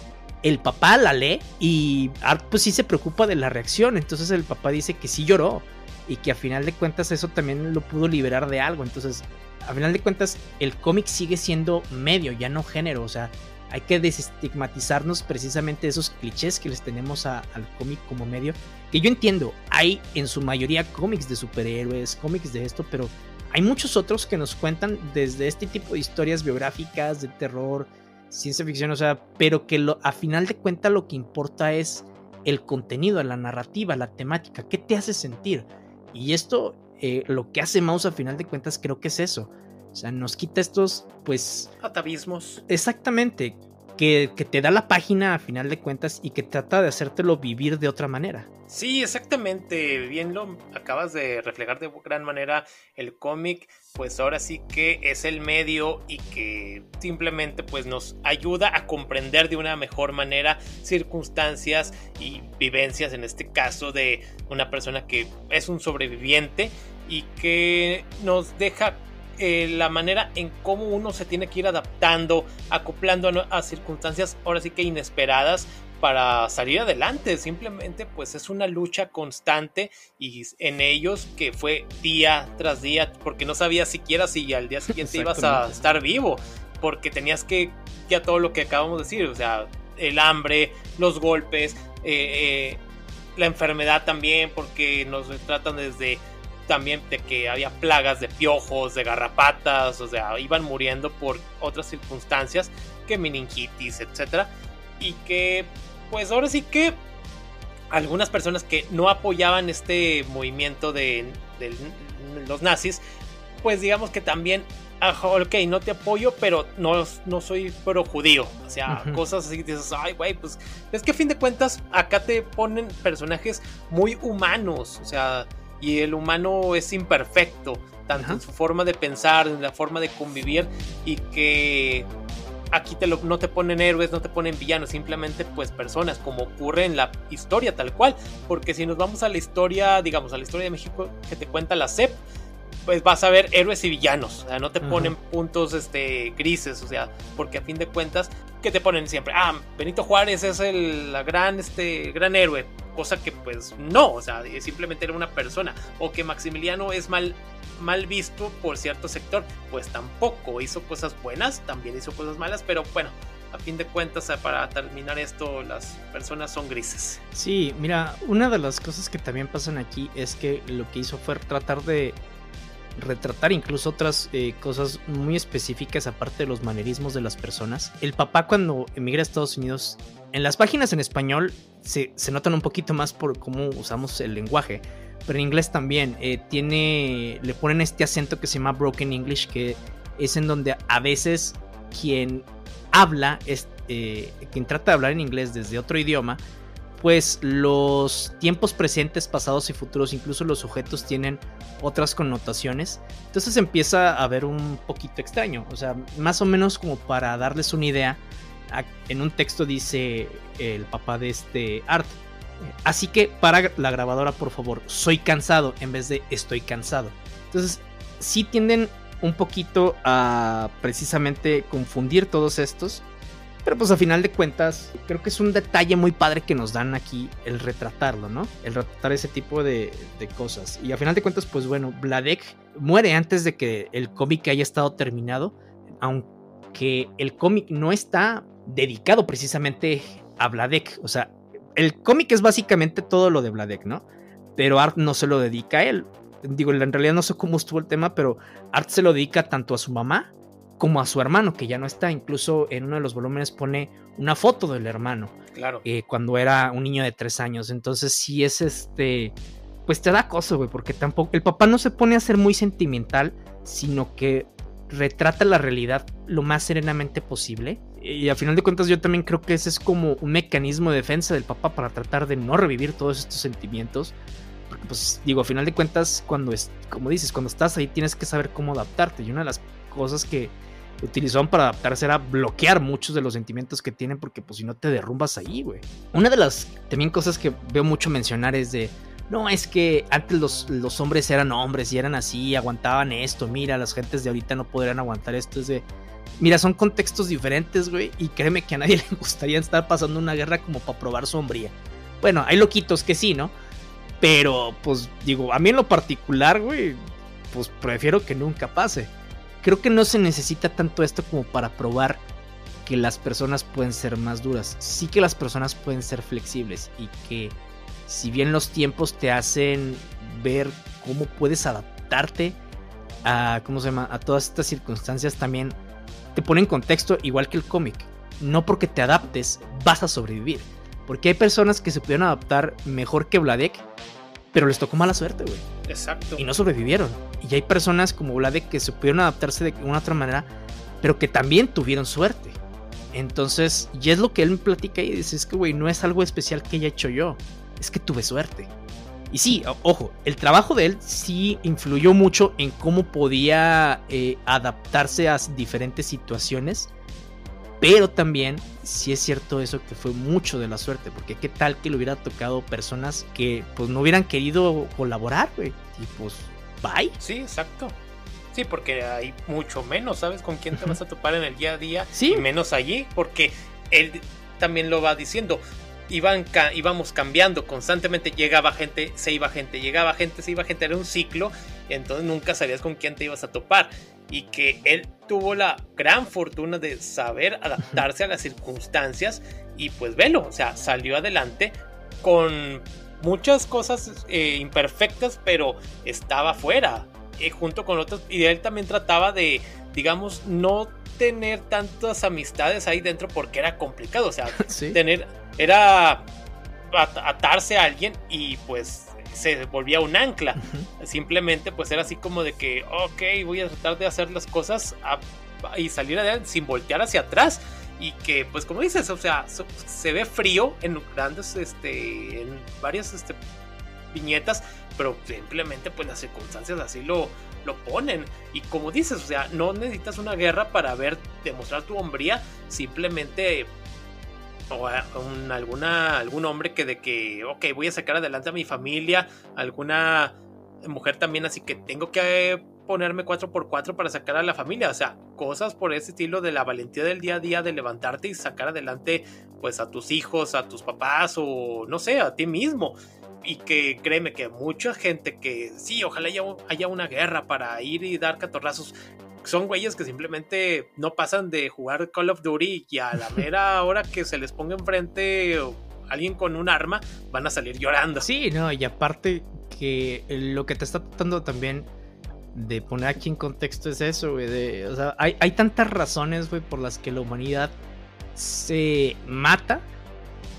[SPEAKER 1] El papá la lee y Art pues sí se preocupa de la reacción. Entonces el papá dice que sí lloró y que a final de cuentas eso también lo pudo liberar de algo. Entonces a final de cuentas el cómic sigue siendo medio, ya no género. O sea, hay que desestigmatizarnos precisamente esos clichés que les tenemos al cómic como medio. Que yo entiendo, hay en su mayoría cómics de superhéroes, cómics de esto, pero hay muchos otros que nos cuentan desde este tipo de historias biográficas, de terror, ciencia ficción, o sea, pero que a final de cuentas lo que importa es el contenido, la narrativa, la temática, qué te hace sentir. Y esto, lo que hace Maus a final de cuentas creo que es eso. O sea, nos quita estos, pues...
[SPEAKER 2] atavismos.
[SPEAKER 1] Exactamente, que te da la página a final de cuentas y que trata de hacértelo vivir de otra manera.
[SPEAKER 2] Sí, exactamente, bien lo acabas de reflejar de gran manera. El cómic pues ahora sí que es el medio y que simplemente pues nos ayuda a comprender de una mejor manera circunstancias y vivencias, en este caso de una persona que es un sobreviviente y que nos deja la manera en cómo uno se tiene que ir adaptando, acoplando a circunstancias ahora sí que inesperadas para salir adelante. Simplemente pues es una lucha constante y en ellos que fue día tras día, porque no sabías siquiera si al día siguiente ibas a estar vivo, porque tenías que ya todo lo que acabamos de decir, o sea, el hambre, los golpes, la enfermedad también, porque nos tratan desde también de que había plagas de piojos, de garrapatas, o sea, iban muriendo por otras circunstancias, que meningitis, etcétera, y que pues ahora sí que algunas personas que no apoyaban este movimiento de los nazis, pues digamos que también, ok, no te apoyo, pero no soy pro judío, o sea, cosas así que dices, ay güey, pues es que a fin de cuentas acá te ponen personajes muy humanos, o sea, y el humano es imperfecto, tanto en su forma de pensar, en la forma de convivir, y que aquí no te ponen héroes, no te ponen villanos, simplemente pues personas, como ocurre en la historia tal cual, porque si nos vamos a la historia, digamos, a la historia de México que te cuenta la SEP, pues vas a ver héroes y villanos, o sea, no te ponen puntos grises, o sea, porque a fin de cuentas, que te ponen siempre, Benito Juárez es el gran héroe, cosa que pues no, o sea, simplemente era una persona, o que Maximiliano es mal visto por cierto sector, pues tampoco, hizo cosas buenas, también hizo cosas malas, pero bueno, a fin de cuentas, para terminar esto, las personas son grises.
[SPEAKER 1] Sí, mira, una de las cosas que también pasan aquí es que lo que hizo fue tratar de retratar incluso otras cosas muy específicas aparte de los manerismos de las personas. El papá, cuando emigra a Estados Unidos, en las páginas en español se notan un poquito más por cómo usamos el lenguaje, pero en inglés también le ponen este acento que se llama Broken English, que es en donde a veces quien habla, quien trata de hablar en inglés desde otro idioma, pues los tiempos presentes, pasados y futuros, incluso los sujetos, tienen otras connotaciones. Entonces empieza a ver un poquito extraño. O sea, más o menos como para darles una idea, en un texto dice el papá de Art: así que para la grabadora, por favor, soy cansado, en vez de estoy cansado. Entonces sí tienden un poquito a precisamente confundir todos estos. Pero pues a final de cuentas, creo que es un detalle muy padre que nos dan aquí el retratarlo, ¿no? El retratar ese tipo de cosas. Y a final de cuentas, pues bueno, Vladek muere antes de que el cómic haya estado terminado, aunque el cómic no está dedicado precisamente a Vladek. O sea, el cómic es básicamente todo lo de Vladek, ¿no? Pero Art no se lo dedica a él. Digo, en realidad no sé cómo estuvo el tema, pero Art se lo dedica tanto a su mamá como a su hermano, que ya no está. Incluso en uno de los volúmenes pone una foto del hermano.
[SPEAKER 2] Claro.
[SPEAKER 1] Cuando era un niño de 3 años. Entonces sí es pues te da cosa, güey, porque tampoco el papá no se pone a ser muy sentimental, sino que retrata la realidad lo más serenamente posible. Y a final de cuentas yo también creo que ese es como un mecanismo de defensa del papá para tratar de no revivir todos estos sentimientos. Porque pues digo, a final de cuentas, como dices, cuando estás ahí tienes que saber cómo adaptarte. Y una de las cosas que utilizaban para adaptarse era bloquear muchos de los sentimientos que tienen, porque pues si no te derrumbas ahí, güey. Una de las también cosas que veo mucho mencionar es no, es que antes los hombres eran hombres y eran así, aguantaban esto, mira, las gentes de ahorita no podrían aguantar esto. Mira, son contextos diferentes, güey, y créeme que a nadie le gustaría estar pasando una guerra como para probar su hombría. Bueno, hay loquitos que sí, ¿no? Pero pues digo, a mí en lo particular, güey, pues prefiero que nunca pase. Creo que no se necesita tanto esto como para probar que las personas pueden ser más duras. Sí que las personas pueden ser flexibles, y que si bien los tiempos te hacen ver cómo puedes adaptarte a todas estas circunstancias, también te pone en contexto, igual que el cómic. No porque te adaptes vas a sobrevivir, porque hay personas que se pudieron adaptar mejor que Vladek, pero les tocó mala suerte, güey.
[SPEAKER 2] Exacto.
[SPEAKER 1] Y no sobrevivieron. Y hay personas como Vladek que se pudieron adaptarse de una otra manera, pero que también tuvieron suerte. Entonces, y es lo que él me platica y dice, es que, güey, no es algo especial que haya hecho yo, es que tuve suerte. Y sí, ojo, el trabajo de él sí influyó mucho en cómo podía adaptarse a diferentes situaciones, pero también sí es cierto eso, que fue mucho de la suerte, porque qué tal que le hubiera tocado personas que pues no hubieran querido colaborar, güey, y pues bye.
[SPEAKER 2] Sí, exacto. Sí, porque hay mucho menos, ¿sabes? Con quién te vas a topar en el día a día.
[SPEAKER 1] Sí.
[SPEAKER 2] Y menos allí, porque él también lo va diciendo. Íbamos cambiando constantemente, llegaba gente, se iba gente, llegaba gente, se iba gente, era un ciclo, entonces nunca sabías con quién te ibas a topar. Y que él tuvo la gran fortuna de saber adaptarse a las circunstancias y pues velo, o sea, salió adelante con muchas cosas imperfectas, pero estaba fuera, junto con otros, y él también trataba de, digamos, no tener tantas amistades ahí dentro porque era complicado, o sea,
[SPEAKER 1] sí.
[SPEAKER 2] Era atarse a alguien y pues se volvía un ancla. Simplemente pues era así como de que ok, voy a tratar de hacer las cosas y salir adelante sin voltear hacia atrás. Y que pues como dices, o sea, se ve frío en grandes en varias viñetas, pero simplemente pues las circunstancias así lo ponen. Y como dices, o sea, no necesitas una guerra para demostrar tu hombría, simplemente o algún hombre que ok, voy a sacar adelante a mi familia, alguna mujer también, así que tengo que ponerme 4x4 para sacar a la familia, o sea, cosas por ese estilo de la valentía del día a día, de levantarte y sacar adelante pues a tus hijos, a tus papás o no sé, a ti mismo. Y que créeme que mucha gente que sí, ojalá haya una guerra para ir y dar catorrazos, son güeyes que simplemente no pasan de jugar Call of Duty y a la mera hora que se les ponga enfrente alguien con un arma, van a salir llorando.
[SPEAKER 1] Sí, no, y aparte que lo que te está tratando también de poner aquí en contexto es eso, güey, o sea, hay tantas razones, güey, por las que la humanidad se mata,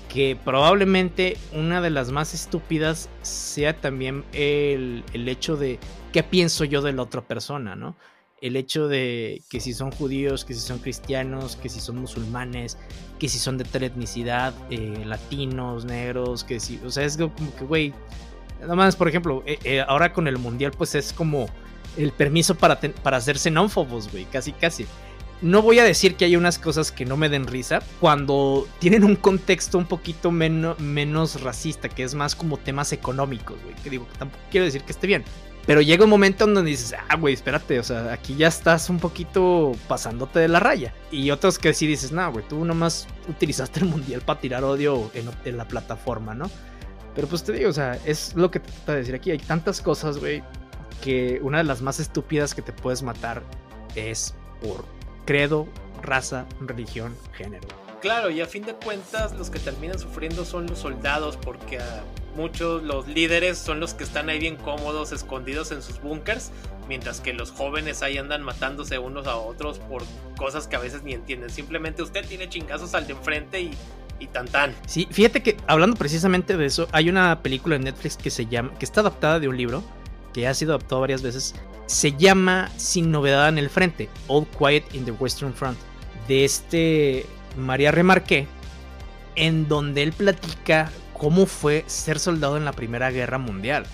[SPEAKER 1] que probablemente una de las más estúpidas sea también el hecho de qué pienso yo de la otra persona, ¿no? El hecho de que si son judíos, que si son cristianos, que si son musulmanes, que si son de tal etnicidad, latinos, negros, que si, o sea, es como que, güey, nada más, por ejemplo, ahora con el mundial, pues es como el permiso para ser xenófobos, güey, casi. No voy a decir que hay unas cosas que no me den risa cuando tienen un contexto un poquito menos racista, que es más como temas económicos, güey, que digo, tampoco quiero decir que esté bien. Pero llega un momento en donde dices, güey, espérate, o sea, aquí ya estás un poquito pasándote de la raya. Y otros que sí dices, no, güey, tú nomás utilizaste el mundial para tirar odio en la plataforma, ¿no? Pero pues te digo, o sea, es lo que te trata de decir aquí. Hay tantas cosas, güey, que una de las más estúpidas que te puedes matar es por credo, raza, religión, género.
[SPEAKER 2] Claro, y a fin de cuentas los que terminan sufriendo son los soldados, porque muchos los líderes son los que están ahí bien cómodos, escondidos en sus búnkers, mientras que los jóvenes ahí andan matándose unos a otros por cosas que a veces ni entienden. Simplemente usted tiene chingazos al de enfrente y tan tan.
[SPEAKER 1] Sí, fíjate que hablando precisamente de eso, hay una película en Netflix que está adaptada de un libro que ha sido adaptado varias veces. Se llama Sin Novedad en el Frente, All Quiet in the Western Front, de María Remarque, en donde él platica cómo fue ser soldado en la Primera Guerra Mundial,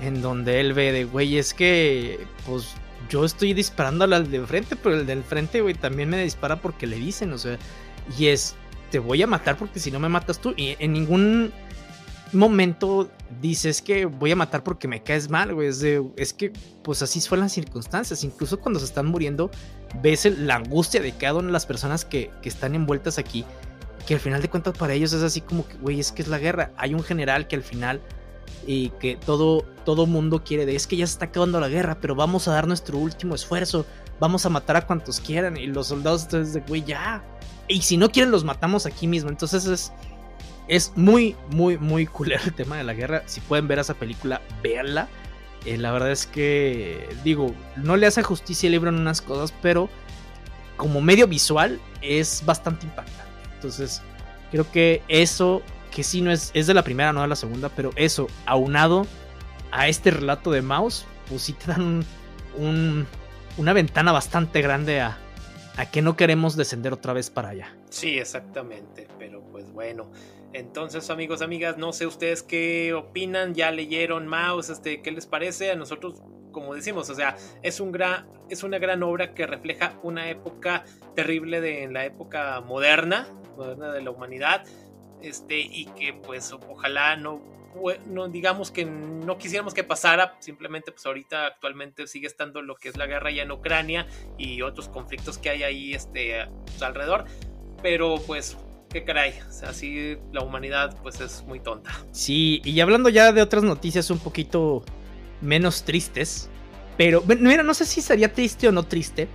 [SPEAKER 1] en donde él ve de, güey, es que pues yo estoy disparando al de frente, pero el del frente, güey, también me dispara porque le dicen, o sea, y te voy a matar porque si no me matas tú, y en ningún momento dices que voy a matar porque me caes mal, güey, es que pues así fueron las circunstancias. Incluso cuando se están muriendo ves la angustia de cada una de las personas que están envueltas aquí, que al final de cuentas para ellos es así como que, güey, es que es la guerra. Hay un general que al final y que todo mundo quiere es que ya se está acabando la guerra, pero vamos a dar nuestro último esfuerzo, vamos a matar a cuantos quieran, y los soldados entonces de, güey, ya, y si no quieren los matamos aquí mismo. Entonces es muy, muy, muy culero el tema de la guerra. Si pueden ver esa película, véanla. La verdad es que, digo, no le hace justicia el libro en unas cosas, pero como medio visual es bastante impactante. Entonces, creo que eso, que sí no es de la primera, no de la segunda, pero eso, aunado a este relato de Maus, pues sí te dan una ventana bastante grande a que no queremos descender otra vez para allá.
[SPEAKER 2] Sí, exactamente, pero pues bueno. Entonces, amigos, amigas, no sé ustedes qué opinan, ya leyeron Maus, ¿qué les parece? A nosotros, como decimos, o sea, es una gran obra que refleja una época terrible en la época moderna de la humanidad, y que pues ojalá no no, digamos que no quisiéramos que pasara, simplemente pues ahorita actualmente sigue estando lo que es la guerra ya en Ucrania y otros conflictos que hay ahí pues, alrededor, pero pues qué caray, o sea, así la humanidad pues es muy tonta.
[SPEAKER 1] Sí, y hablando ya de otras noticias un poquito menos tristes, pero mira, no sé si sería triste o no triste,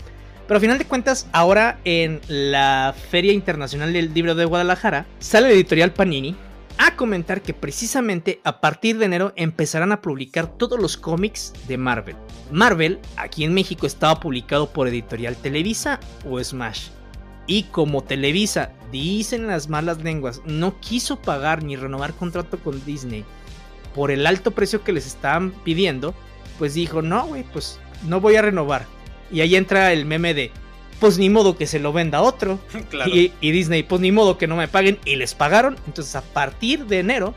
[SPEAKER 1] pero a final de cuentas ahora en la Feria Internacional del Libro de Guadalajara sale la editorial Panini a comentar que precisamente a partir de enero empezarán a publicar todos los cómics de Marvel. Marvel aquí en México estaba publicado por Editorial Televisa o Smash. Y como Televisa, dicen las malas lenguas, no quiso pagar ni renovar contrato con Disney por el alto precio que les estaban pidiendo, pues dijo, no güey, pues no voy a renovar. Y ahí entra el meme de, pues ni modo que se lo venda otro.
[SPEAKER 2] Claro.
[SPEAKER 1] Y Disney, pues ni modo que no me paguen, y les pagaron. Entonces a partir de enero,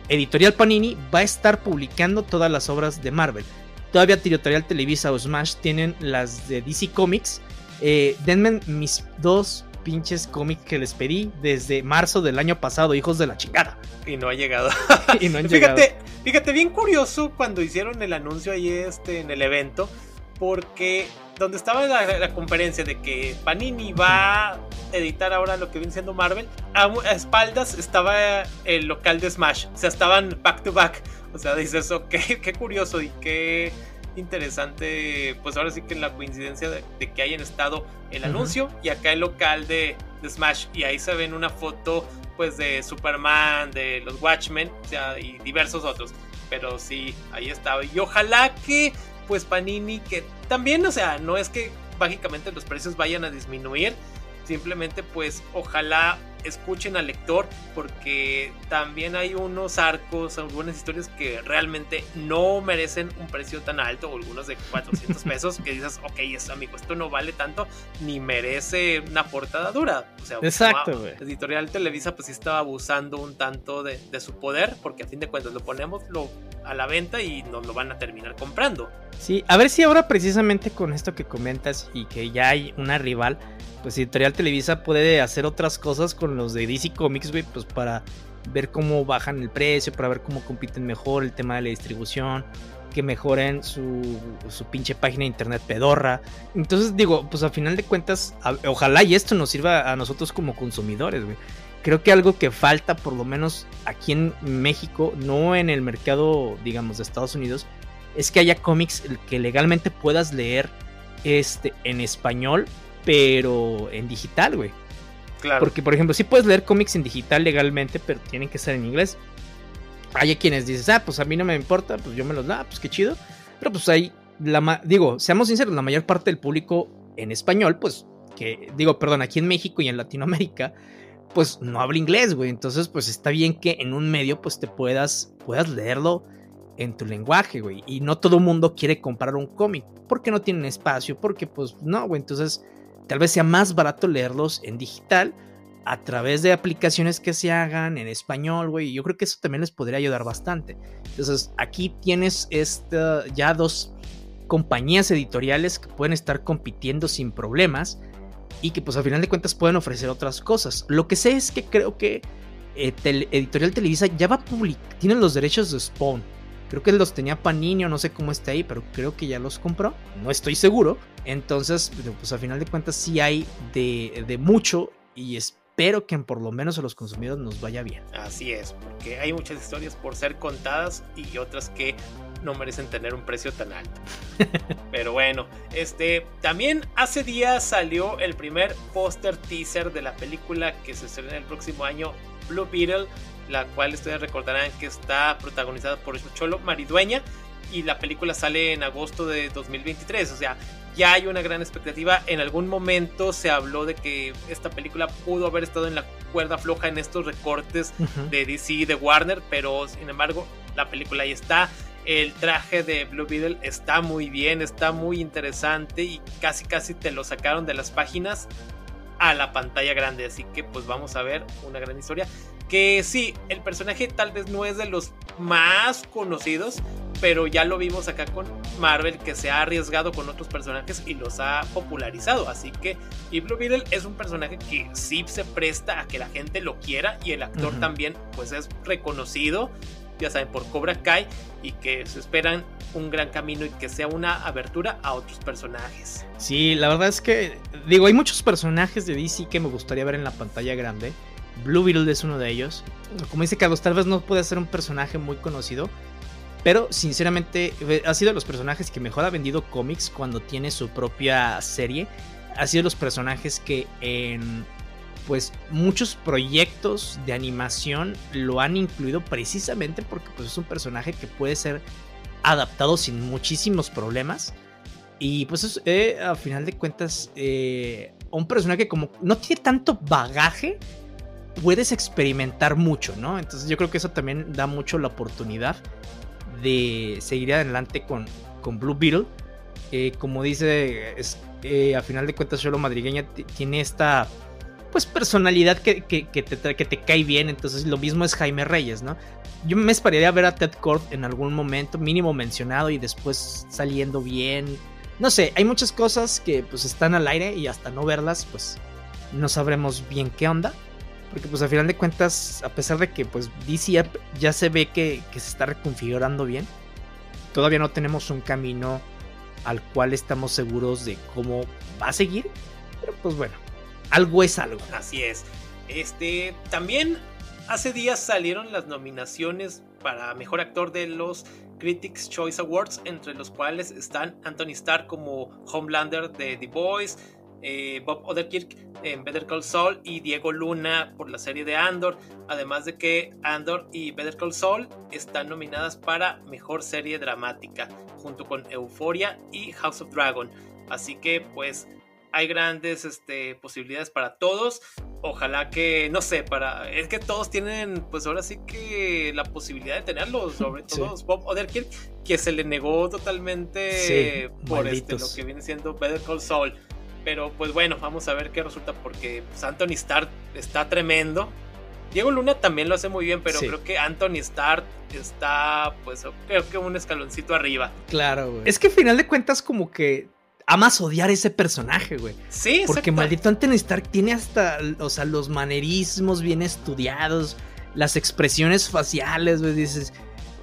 [SPEAKER 1] Editorial Panini va a estar publicando todas las obras de Marvel. Todavía Editorial Televisa o Smash tienen las de DC Comics. Denme mis 2 pinches cómics que les pedí desde marzo del año pasado, hijos de la chingada.
[SPEAKER 2] Y no ha llegado.
[SPEAKER 1] Y no han llegado.
[SPEAKER 2] Fíjate, bien curioso cuando hicieron el anuncio ahí en el evento, porque donde estaba la conferencia de que Panini va a editar ahora lo que viene siendo Marvel, a espaldas estaba el local de Smash, o sea, estaban back to back, o sea, dices, ok, qué curioso y qué interesante, pues ahora sí que la coincidencia de que hayan estado el anuncio y acá el local de Smash, y ahí se ven una foto pues de Superman, de los Watchmen, o sea, y diversos otros, pero sí, ahí estaba, y ojalá que pues Panini, que también, o sea, no es que mágicamente los precios vayan a disminuir, simplemente pues ojalá escuchen al lector, porque también hay unos arcos, algunas historias que realmente no merecen un precio tan alto, o algunos de 400 pesos, que dices, ok, amigo, esto no vale tanto, ni merece una portada dura. O sea,
[SPEAKER 1] exacto, güey.
[SPEAKER 2] Editorial Televisa pues sí estaba abusando un tanto de su poder, porque a fin de cuentas lo ponemos a la venta y nos lo van a terminar comprando.
[SPEAKER 1] Sí, a ver si ahora precisamente con esto que comentas y que ya hay una rival, pues Editorial Televisa puede hacer otras cosas con los de DC Comics, güey, pues para ver cómo bajan el precio, para ver cómo compiten mejor el tema de la distribución, que mejoren su pinche página de internet pedorra. Entonces digo, pues a final de cuentas, ojalá y esto nos sirva a nosotros como consumidores, güey. Creo que algo que falta, por lo menos aquí en México, no en el mercado, digamos, de Estados Unidos, es que haya cómics que legalmente puedas leer en español, pero en digital, güey.
[SPEAKER 2] Claro.
[SPEAKER 1] Porque, por ejemplo, sí puedes leer cómics en digital legalmente, pero tienen que estar en inglés. Hay quienes dicen, pues a mí no me importa, pues yo me los da, pues qué chido. Pero pues hay, seamos sinceros, la mayor parte del público en español, pues, aquí en México y en Latinoamérica, pues no habla inglés, güey. Entonces, pues está bien que en un medio, pues te puedas leerlo en tu lenguaje, güey. Y no todo el mundo quiere comprar un cómic, porque no tienen espacio, porque pues no, güey. Entonces, tal vez sea más barato leerlos en digital, a través de aplicaciones que se hagan en español, güey. Yo creo que eso también les podría ayudar bastante. Entonces, aquí tienes ya 2 compañías editoriales que pueden estar compitiendo sin problemas, y que pues al final de cuentas pueden ofrecer otras cosas. Lo que sé es que creo que Editorial Televisa ya va a publicar, tienen los derechos de Spawn. Creo que los tenía Panini o no sé cómo está ahí, pero creo que ya los compró, no estoy seguro. Entonces, pues al final de cuentas sí hay de mucho, y espero que por lo menos a los consumidores nos vaya bien.
[SPEAKER 2] Así es, porque hay muchas historias por ser contadas y otras que no merecen tener un precio tan alto. Pero bueno, también hace días salió el primer póster teaser de la película que se estrena el próximo año, Blue Beetle, la cual ustedes recordarán que está protagonizada por Cholo Maridueña, y la película sale en agosto de 2023, o sea, ya hay una gran expectativa. En algún momento se habló de que esta película pudo haber estado en la cuerda floja en estos recortes de DC, de Warner, pero sin embargo la película ahí está. El traje de Blue Beetle está muy bien, está muy interesante, y casi te lo sacaron de las páginas a la pantalla grande, así que pues vamos a ver una gran historia. Que sí, el personaje tal vez no es de los más conocidos, pero ya lo vimos acá con Marvel, que se ha arriesgado con otros personajes y los ha popularizado, así que, y Blue Beetle es un personaje que sí se presta a que la gente lo quiera, y el actor también pues es reconocido, ya saben, por Cobra Kai, y que se esperan un gran camino y que sea una abertura a otros personajes.
[SPEAKER 1] Sí, la verdad es que, digo, hay muchos personajes de DC que me gustaría ver en la pantalla grande. Blue Beetle es uno de ellos. Como dice Carlos, tal vez no puede ser un personaje muy conocido, pero sinceramente ha sido de los personajes que mejor ha vendido cómics cuando tiene su propia serie. Ha sido de los personajes que en pues muchos proyectos de animación lo han incluido precisamente porque pues es un personaje que puede ser adaptado sin muchísimos problemas. Y pues es, a final de cuentas, un personaje que como no tiene tanto bagaje, puedes experimentar mucho, ¿no? Entonces yo creo que eso también da mucho la oportunidad de seguir adelante con Blue Beetle. Como dice, a final de cuentas Xolo Madrigueña tiene esta pues personalidad que te cae bien. Entonces lo mismo es Jaime Reyes, ¿no? Yo me esperaría ver a Ted Kord en algún momento mínimo mencionado y después saliendo bien. No sé, hay muchas cosas que pues están al aire y hasta no verlas pues no sabremos bien qué onda. Porque pues a final de cuentas, a pesar de que pues DC ya se ve que se está reconfigurando bien, todavía no tenemos un camino al cual estamos seguros de cómo va a seguir. Pero pues bueno, algo es algo.
[SPEAKER 2] Así es. También hace días salieron las nominaciones para Mejor Actor de los Critics' Choice Awards, entre los cuales están Anthony Starr como Homelander de The Boys, Bob Odenkirk en Better Call Saul y Diego Luna por la serie de Andor, además de que Andor y Better Call Saul están nominadas para Mejor Serie Dramática junto con Euphoria y House of Dragon, así que pues hay grandes posibilidades para todos. Ojalá que, no sé, es que todos tienen, pues ahora sí que la posibilidad de tenerlos, sobre todo sí. Bob Odenkirk, que se le negó totalmente por lo que viene siendo Better Call Saul. Pero pues bueno, vamos a ver qué resulta, porque pues, Anthony Starr está tremendo. Diego Luna también lo hace muy bien, pero creo que Anthony Starr está, pues creo que un escaloncito arriba.
[SPEAKER 1] Claro, güey. Es que al final de cuentas como que amas odiar ese personaje, güey.
[SPEAKER 2] Sí,
[SPEAKER 1] porque maldito Anthony Starr tiene hasta, o sea, los manerismos bien estudiados, las expresiones faciales, güey, dices,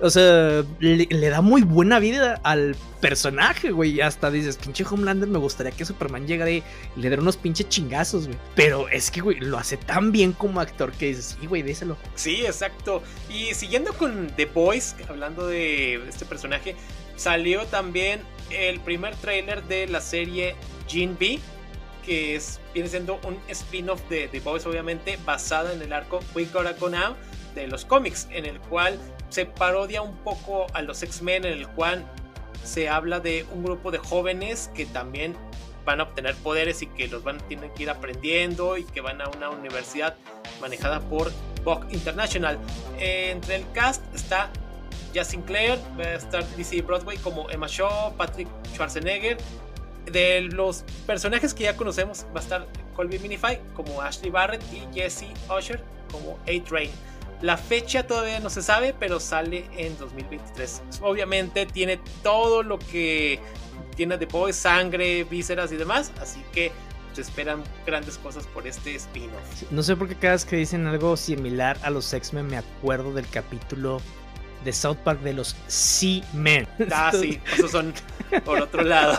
[SPEAKER 1] o sea, le da muy buena vida al personaje, güey. Hasta dices, pinche Homelander, me gustaría que Superman llegara y le diera unos pinches chingazos, güey. Pero es que, güey, lo hace tan bien como actor que dices, sí, güey, díselo.
[SPEAKER 2] Sí, exacto. Y siguiendo con The Boys, hablando de este personaje, salió también el primer tráiler de la serie Gene B, que viene siendo un spin-off de The Boys, obviamente, basada en el arco We Gotta Go Now de los cómics, en el cual se parodia un poco a los X-Men, en el cual se habla de un grupo de jóvenes que también van a obtener poderes y que tienen que ir aprendiendo, y que van a una universidad manejada por Buck International. Entre el cast está Jazz Sinclair, va a estar Lizzie Broadway como Emma Shaw, Patrick Schwarzenegger. De los personajes que ya conocemos va a estar Colby Minify como Ashley Barrett y Jesse Usher como A-Train. La fecha todavía no se sabe, pero sale en 2023. Obviamente tiene todo lo que tiene The Boys, sangre, vísceras y demás, así que se esperan grandes cosas por este spin-off.
[SPEAKER 1] No sé por qué cada vez que dicen algo similar a los X-Men me acuerdo del capítulo de South Park de los X-Men.
[SPEAKER 2] Ah, sí, esos son por otro lado.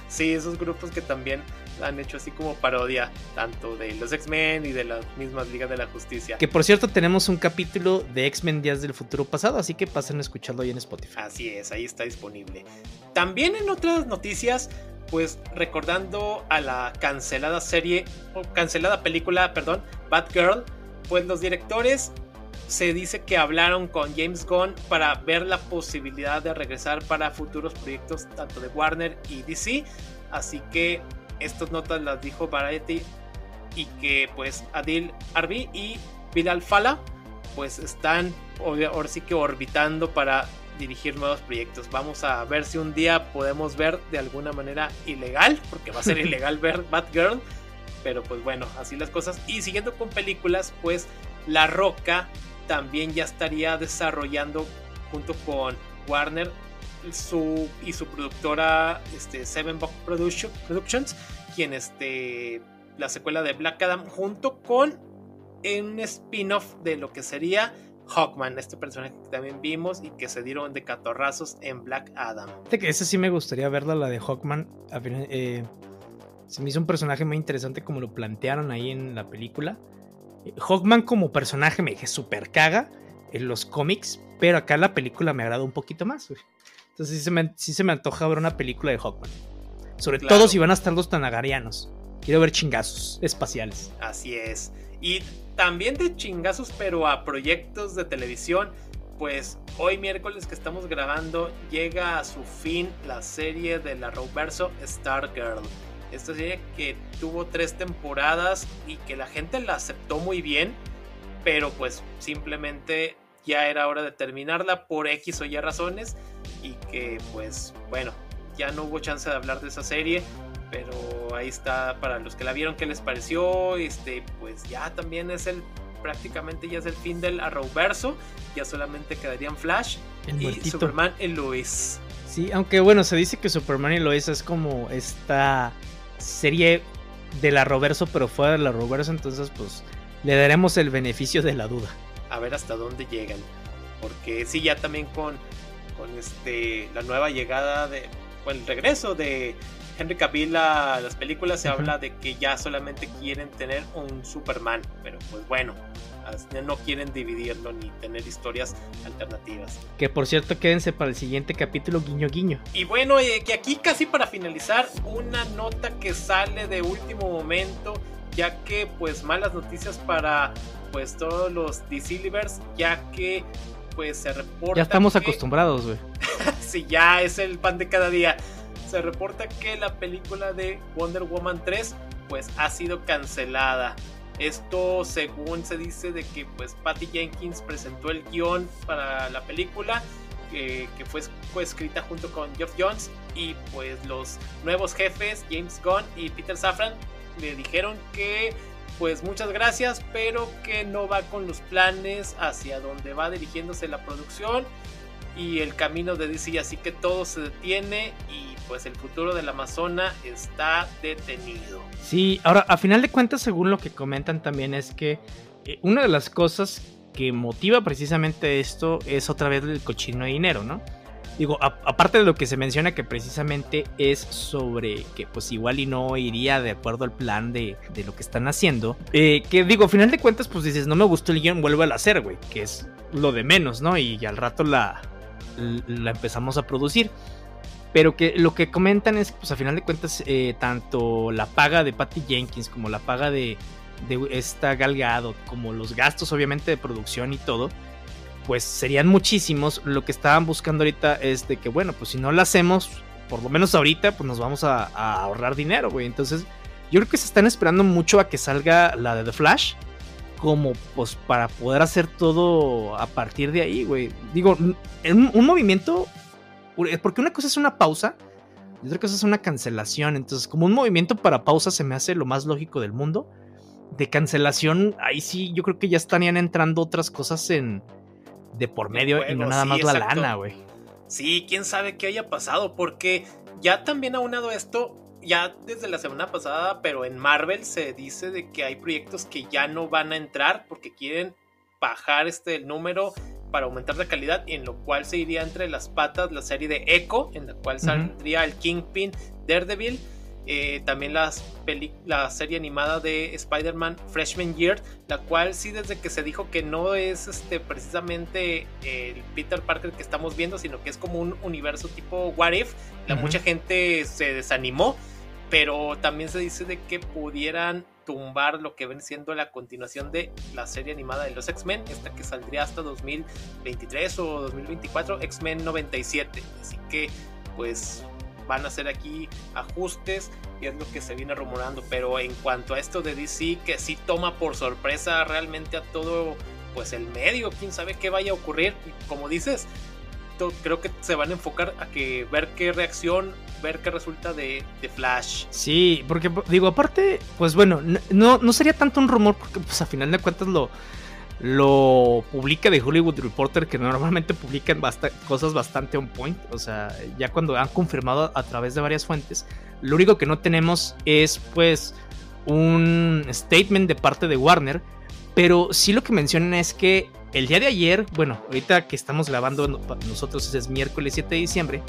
[SPEAKER 2] Sí, esos grupos que también han hecho así como parodia tanto de los X-Men y de las mismas Ligas de la Justicia.
[SPEAKER 1] Que por cierto tenemos un capítulo de X-Men Días del Futuro Pasado, así que pasen a escucharlo ahí en Spotify.
[SPEAKER 2] Así es, ahí está disponible. También en otras noticias, pues recordando a la cancelada película, Batgirl, pues los directores se dice que hablaron con James Gunn para ver la posibilidad de regresar para futuros proyectos tanto de Warner y DC, así que estas notas las dijo Variety, y que pues Adil Arbi y Bilal Fallah pues están ahora sí que orbitando para dirigir nuevos proyectos. Vamos a ver si un día podemos ver de alguna manera ilegal, porque va a ser ilegal ver Batgirl, pero pues bueno, así las cosas. Y siguiendo con películas, pues La Roca también ya estaría desarrollando junto con Warner su productora Seven Buck Productions, quien la secuela de Black Adam, junto con un spin-off de lo que sería Hawkman, este personaje que también vimos y que se dieron de catorrazos en Black Adam.
[SPEAKER 1] Fíjate que esa sí me gustaría verla, la de Hawkman. Se me hizo un personaje muy interesante como lo plantearon ahí en la película. Hawkman como personaje me dije súper caga en los cómics, pero acá la película me agrada un poquito más, güey. Entonces sí se me antoja ver una película de Hawkman. Sobre todo si van a estar los tanagarianos. Quiero ver chingazos espaciales.
[SPEAKER 2] Así es. Y también de chingazos, pero a proyectos de televisión. Pues hoy miércoles que estamos grabando llega a su fin la serie de la Arrowverso Stargirl. Esta serie que tuvo 3 temporadas y que la gente la aceptó muy bien, pero pues simplemente ya era hora de terminarla por X o Y razones, y que pues bueno, ya no hubo chance de hablar de esa serie, pero ahí está para los que la vieron qué les pareció. Pues ya también prácticamente ya es el fin del Arrowverso, ya solamente quedarían Flash y Superman y Lois.
[SPEAKER 1] Sí, aunque bueno, se dice que Superman y Lois es como esta serie del Arrowverso, pero fuera del Arrowverso, entonces pues le daremos el beneficio de la duda.
[SPEAKER 2] A ver hasta dónde llegan, porque sí, ya también con la nueva llegada el regreso de Henry Cavill a las películas, se habla de que ya solamente quieren tener un Superman, pero pues bueno, no quieren dividirlo ni tener historias alternativas.
[SPEAKER 1] Que por cierto, quédense para el siguiente capítulo, guiño guiño.
[SPEAKER 2] Y bueno, que aquí casi para finalizar, una nota que sale de último momento, ya que pues malas noticias para pues todos los DC-Livers, ya que pues se reporta
[SPEAKER 1] ya estamos acostumbrados, güey.
[SPEAKER 2] Sí, ya es el pan de cada día. Se reporta que la película de Wonder Woman 3 pues ha sido cancelada. Esto según se dice de que pues Patty Jenkins presentó el guión para la película, que fue escrita junto con Geoff Johns, y pues los nuevos jefes James Gunn y Peter Safran le dijeron que pues muchas gracias, pero que no va con los planes hacia donde va dirigiéndose la producción y el camino de DC, así que todo se detiene y pues el futuro de la Amazona está detenido.
[SPEAKER 1] Sí, ahora a final de cuentas, según lo que comentan también, es que una de las cosas que motiva precisamente esto es otra vez el cochino de dinero, ¿no? Digo, aparte de lo que se menciona, que precisamente es sobre que pues igual y no iría de acuerdo al plan de lo que están haciendo, que digo, a final de cuentas pues dices, no me gustó el guión, vuelve a hacer, güey, que es lo de menos, ¿no? Y al rato la empezamos a producir. Pero que lo que comentan es que pues a final de cuentas tanto la paga de Patty Jenkins como la paga de esta Gal Gadot, como los gastos obviamente de producción y todo, pues serían muchísimos. Lo que estaban buscando ahorita es de que bueno, pues si no la hacemos, por lo menos ahorita, pues nos vamos a ahorrar dinero, güey. Entonces yo creo que se están esperando mucho a que salga la de The Flash, como pues para poder hacer todo a partir de ahí, güey. Digo, un movimiento, porque una cosa es una pausa y otra cosa es una cancelación. Entonces como un movimiento para pausa se me hace lo más lógico del mundo. De cancelación, ahí sí yo creo que ya estarían entrando otras cosas de por medio juego, y no nada más sí, la lana, güey.
[SPEAKER 2] Sí, quién sabe qué haya pasado, porque ya también aunado esto, ya desde la semana pasada, pero en Marvel se dice de que hay proyectos que ya no van a entrar porque quieren bajar el número para aumentar la calidad, y en lo cual se iría entre las patas la serie de Echo, en la cual saldría el Kingpin, Daredevil, también la serie animada de Spider-Man Freshman Year, la cual sí, desde que se dijo que no es precisamente el Peter Parker que estamos viendo, sino que es como un universo tipo What If, mucha gente se desanimó, pero también se dice de que pudieran tumbar lo que ven siendo la continuación de la serie animada de los X-Men, esta que saldría hasta 2023 o 2024, X-Men 97, así que pues van a hacer aquí ajustes y es lo que se viene rumorando. Pero en cuanto a esto de DC, que sí toma por sorpresa realmente a todo pues el medio, quién sabe qué vaya a ocurrir, y como dices, creo que se van a enfocar a ver qué reacción, ver qué resulta de Flash.
[SPEAKER 1] Sí, porque digo, aparte, pues bueno, no sería tanto un rumor, porque pues a final de cuentas lo publica The Hollywood Reporter, que normalmente publican cosas bastante on point. O sea, ya cuando han confirmado a través de varias fuentes, lo único que no tenemos es pues un statement de parte de Warner. Pero sí lo que mencionan es que el día de ayer, bueno, ahorita que estamos grabando nosotros es miércoles 7 de diciembre,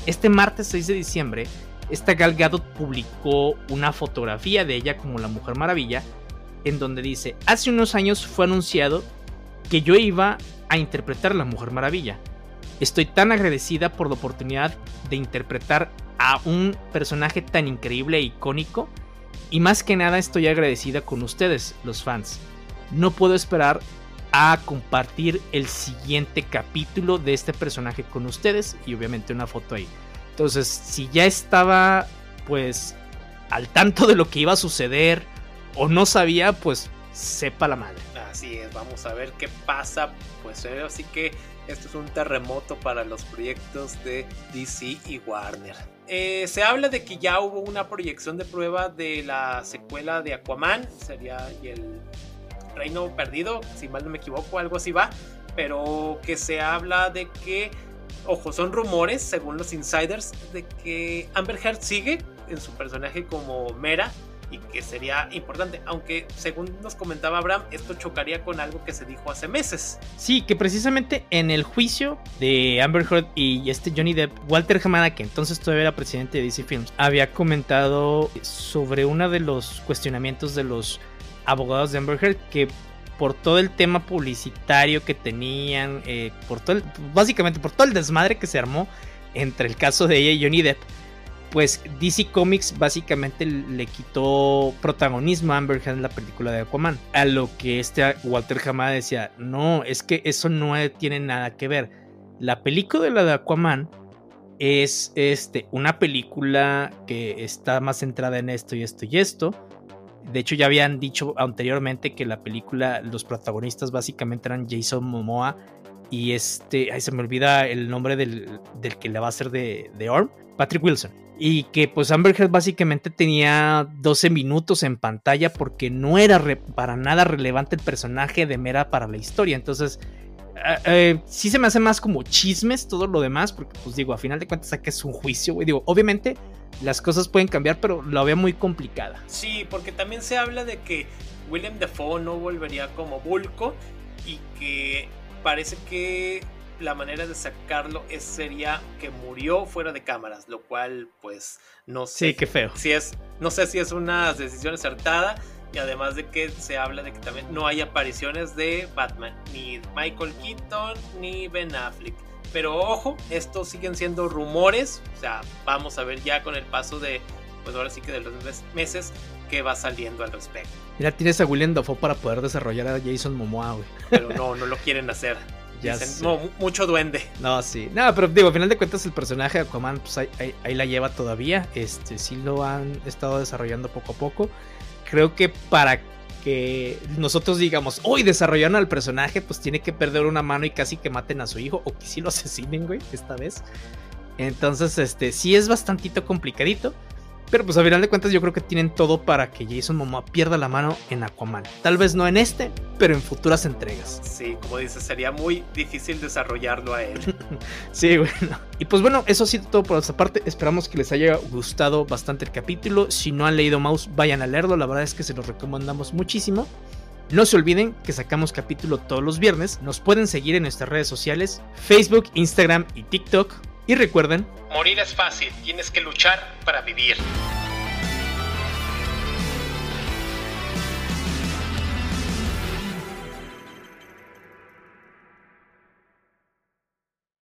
[SPEAKER 1] este martes 6 de diciembre, esta Gal Gadot publicó una fotografía de ella como la Mujer Maravilla, en donde dice: hace unos años fue anunciado que yo iba a interpretar a la Mujer Maravilla. Estoy tan agradecida por la oportunidad de interpretar a un personaje tan increíble e icónico, y más que nada estoy agradecida con ustedes, los fans. No puedo esperar a compartir el siguiente capítulo de este personaje con ustedes, y obviamente una foto ahí. Entonces, si ya estaba pues al tanto de lo que iba a suceder o no sabía, pues sepa la madre.
[SPEAKER 2] Así es, vamos a ver qué pasa. Pues así que esto es un terremoto para los proyectos de DC y Warner. Se habla de que ya hubo una proyección de prueba de la secuela de Aquaman, sería el Reino Perdido, si mal no me equivoco, algo así va, pero que se habla de que, ojo, son rumores según los insiders, de que Amber Heard sigue en su personaje como Mera, y que sería importante, aunque según nos comentaba Abraham, esto chocaría con algo que se dijo hace meses.
[SPEAKER 1] Sí, que precisamente en el juicio de Amber Heard y Johnny Depp, Walter Hamada, que entonces todavía era presidente de DC Films, había comentado sobre uno de los cuestionamientos de los abogados de Amber Heard, que por todo el tema publicitario que tenían, básicamente por todo el desmadre que se armó entre el caso de ella y Johnny Depp, pues DC Comics básicamente le quitó protagonismo a Amber Heard en la película de Aquaman. A lo que Walter Hamada decía: no, es que eso no tiene nada que ver. La película de Aquaman es una película que está más centrada en esto y esto y esto. De hecho, ya habían dicho anteriormente que la película, los protagonistas básicamente eran Jason Momoa y ay, se me olvida el nombre del que le va a hacer de Orm, Patrick Wilson. Y que pues Amber Heard básicamente tenía 12 minutos en pantalla porque no era para nada relevante el personaje de Mera para la historia. Entonces sí se me hace más como chismes todo lo demás, porque pues digo, a final de cuentas aquí es un juicio, güey. Digo, obviamente las cosas pueden cambiar, pero la veo muy complicada.
[SPEAKER 2] Sí, porque también se habla de que Willem Dafoe no volvería como Vulko, y que parece que la manera de sacarlo sería que murió fuera de cámaras, lo cual pues no sé.
[SPEAKER 1] Sí, qué feo.
[SPEAKER 2] No sé si es una decisión acertada, y además de que se habla de que también no hay apariciones de Batman, ni Michael Keaton ni Ben Affleck. Pero ojo, estos siguen siendo rumores, o sea, vamos a ver ya con el paso de, pues ahora sí que de los meses, qué va saliendo al respecto.
[SPEAKER 1] Mira, tienes a Willem Dafoe para poder desarrollar a Jason Momoa, güey.
[SPEAKER 2] Pero no lo quieren hacer. Dicen, no, mucho duende.
[SPEAKER 1] No, sí. No, pero digo, al final de cuentas el personaje de Aquaman, pues ahí la lleva todavía. Sí lo han estado desarrollando poco a poco. Creo que para que nosotros digamos, hoy desarrollaron al personaje, pues tiene que perder una mano y casi que maten a su hijo, o que sí lo asesinen, güey, esta vez. Entonces, sí es bastantito complicadito. Pero pues a final de cuentas yo creo que tienen todo para que Jason Momoa pierda la mano en Aquaman. Tal vez no en pero en futuras entregas.
[SPEAKER 2] Sí, como dices, sería muy difícil desarrollarlo a él.
[SPEAKER 1] Sí, bueno. Y pues bueno, eso ha sido todo por esta parte. Esperamos que les haya gustado bastante el capítulo. Si no han leído Mouse, vayan a leerlo. La verdad es que se los recomendamos muchísimo. No se olviden que sacamos capítulo todos los viernes. Nos pueden seguir en nuestras redes sociales: Facebook, Instagram y TikTok. Y recuerden,
[SPEAKER 2] morir es fácil, tienes que luchar para vivir.